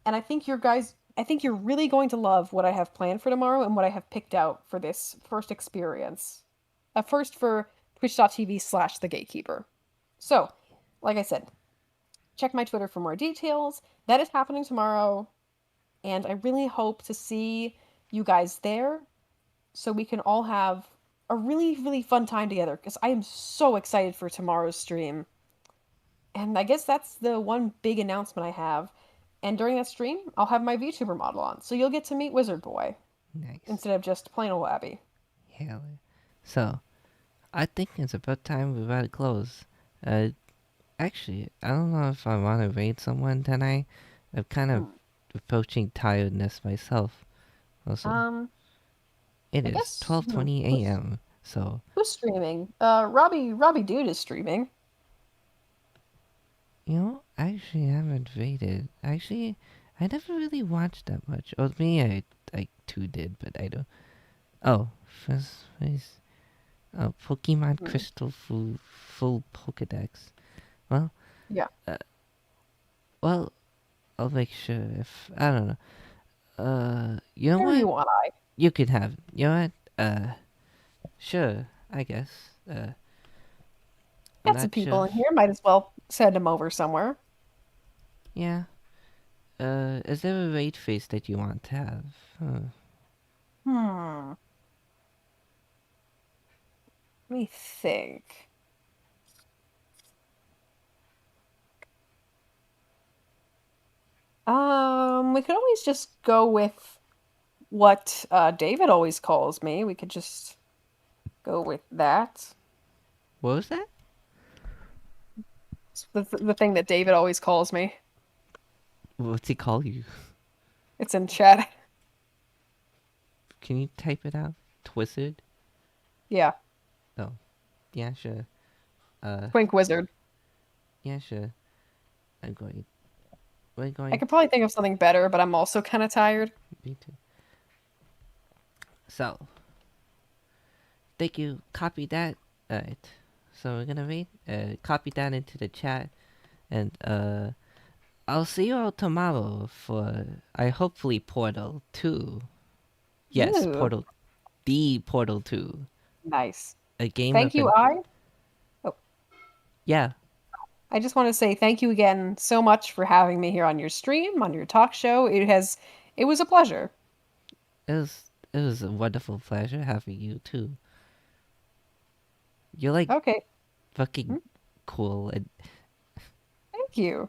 And I think you're really going to love what I have planned for tomorrow and what I have picked out for this first experience. A first for twitch.tv/ the gatekeeper. So, like I said, check my Twitter for more details. That is happening tomorrow. And I really hope to see you guys there so we can all have a really, really fun time together because I am so excited for tomorrow's stream. And I guess that's the one big announcement I have. And during that stream, I'll have my VTuber model on, so you'll get to meet Wizard Boy Nice. instead of just plain old Abby. Hell yeah. So, I think it's about time we gotta close. Uh, Actually, I don't know if I want to raid someone tonight. I'm kind of Hmm. approaching tiredness myself. Also, Um, it I is guess 12:20 a.m. So, who's streaming? Robbie Dude is streaming. I actually haven't raided. Actually, I never really watched that much. Or me, I too did, but I don't. Oh, first place. Oh, Pokemon Hmm. Crystal full Pokedex. Well, Yeah, uh, well, I'll make sure if I don't know. You know whatever you what? want. You could have. You know what? Sure. I guess. I'm Got some not sure. people in here. Might as well send them over somewhere. Yeah. Is there a raid face that you want to have? Huh. Hmm. Let me think. We could always just go with what David always calls me. We could just go with that. What was that? It's the thing that David always calls me. What's he call you? It's in chat. Can you type it out? Twisted? Yeah, Oh, yeah, sure. Uh, Twink Wizard. yeah, sure. I'm going. We're I going. could probably think of something better, but I'm also kind of tired. Me too. So, thank you. Copy that. Alright. So we're gonna read. Copy that into the chat, and I'll see you all tomorrow for I hopefully Portal 2. Yes, Ooh, Portal 2. nice. A game Thank of you, an oh, yeah. I just want to say thank you again so much for having me here on your stream, on your talk show. It was a pleasure. It was a wonderful pleasure having you too. You're like Okay, fucking hmm, cool and thank you.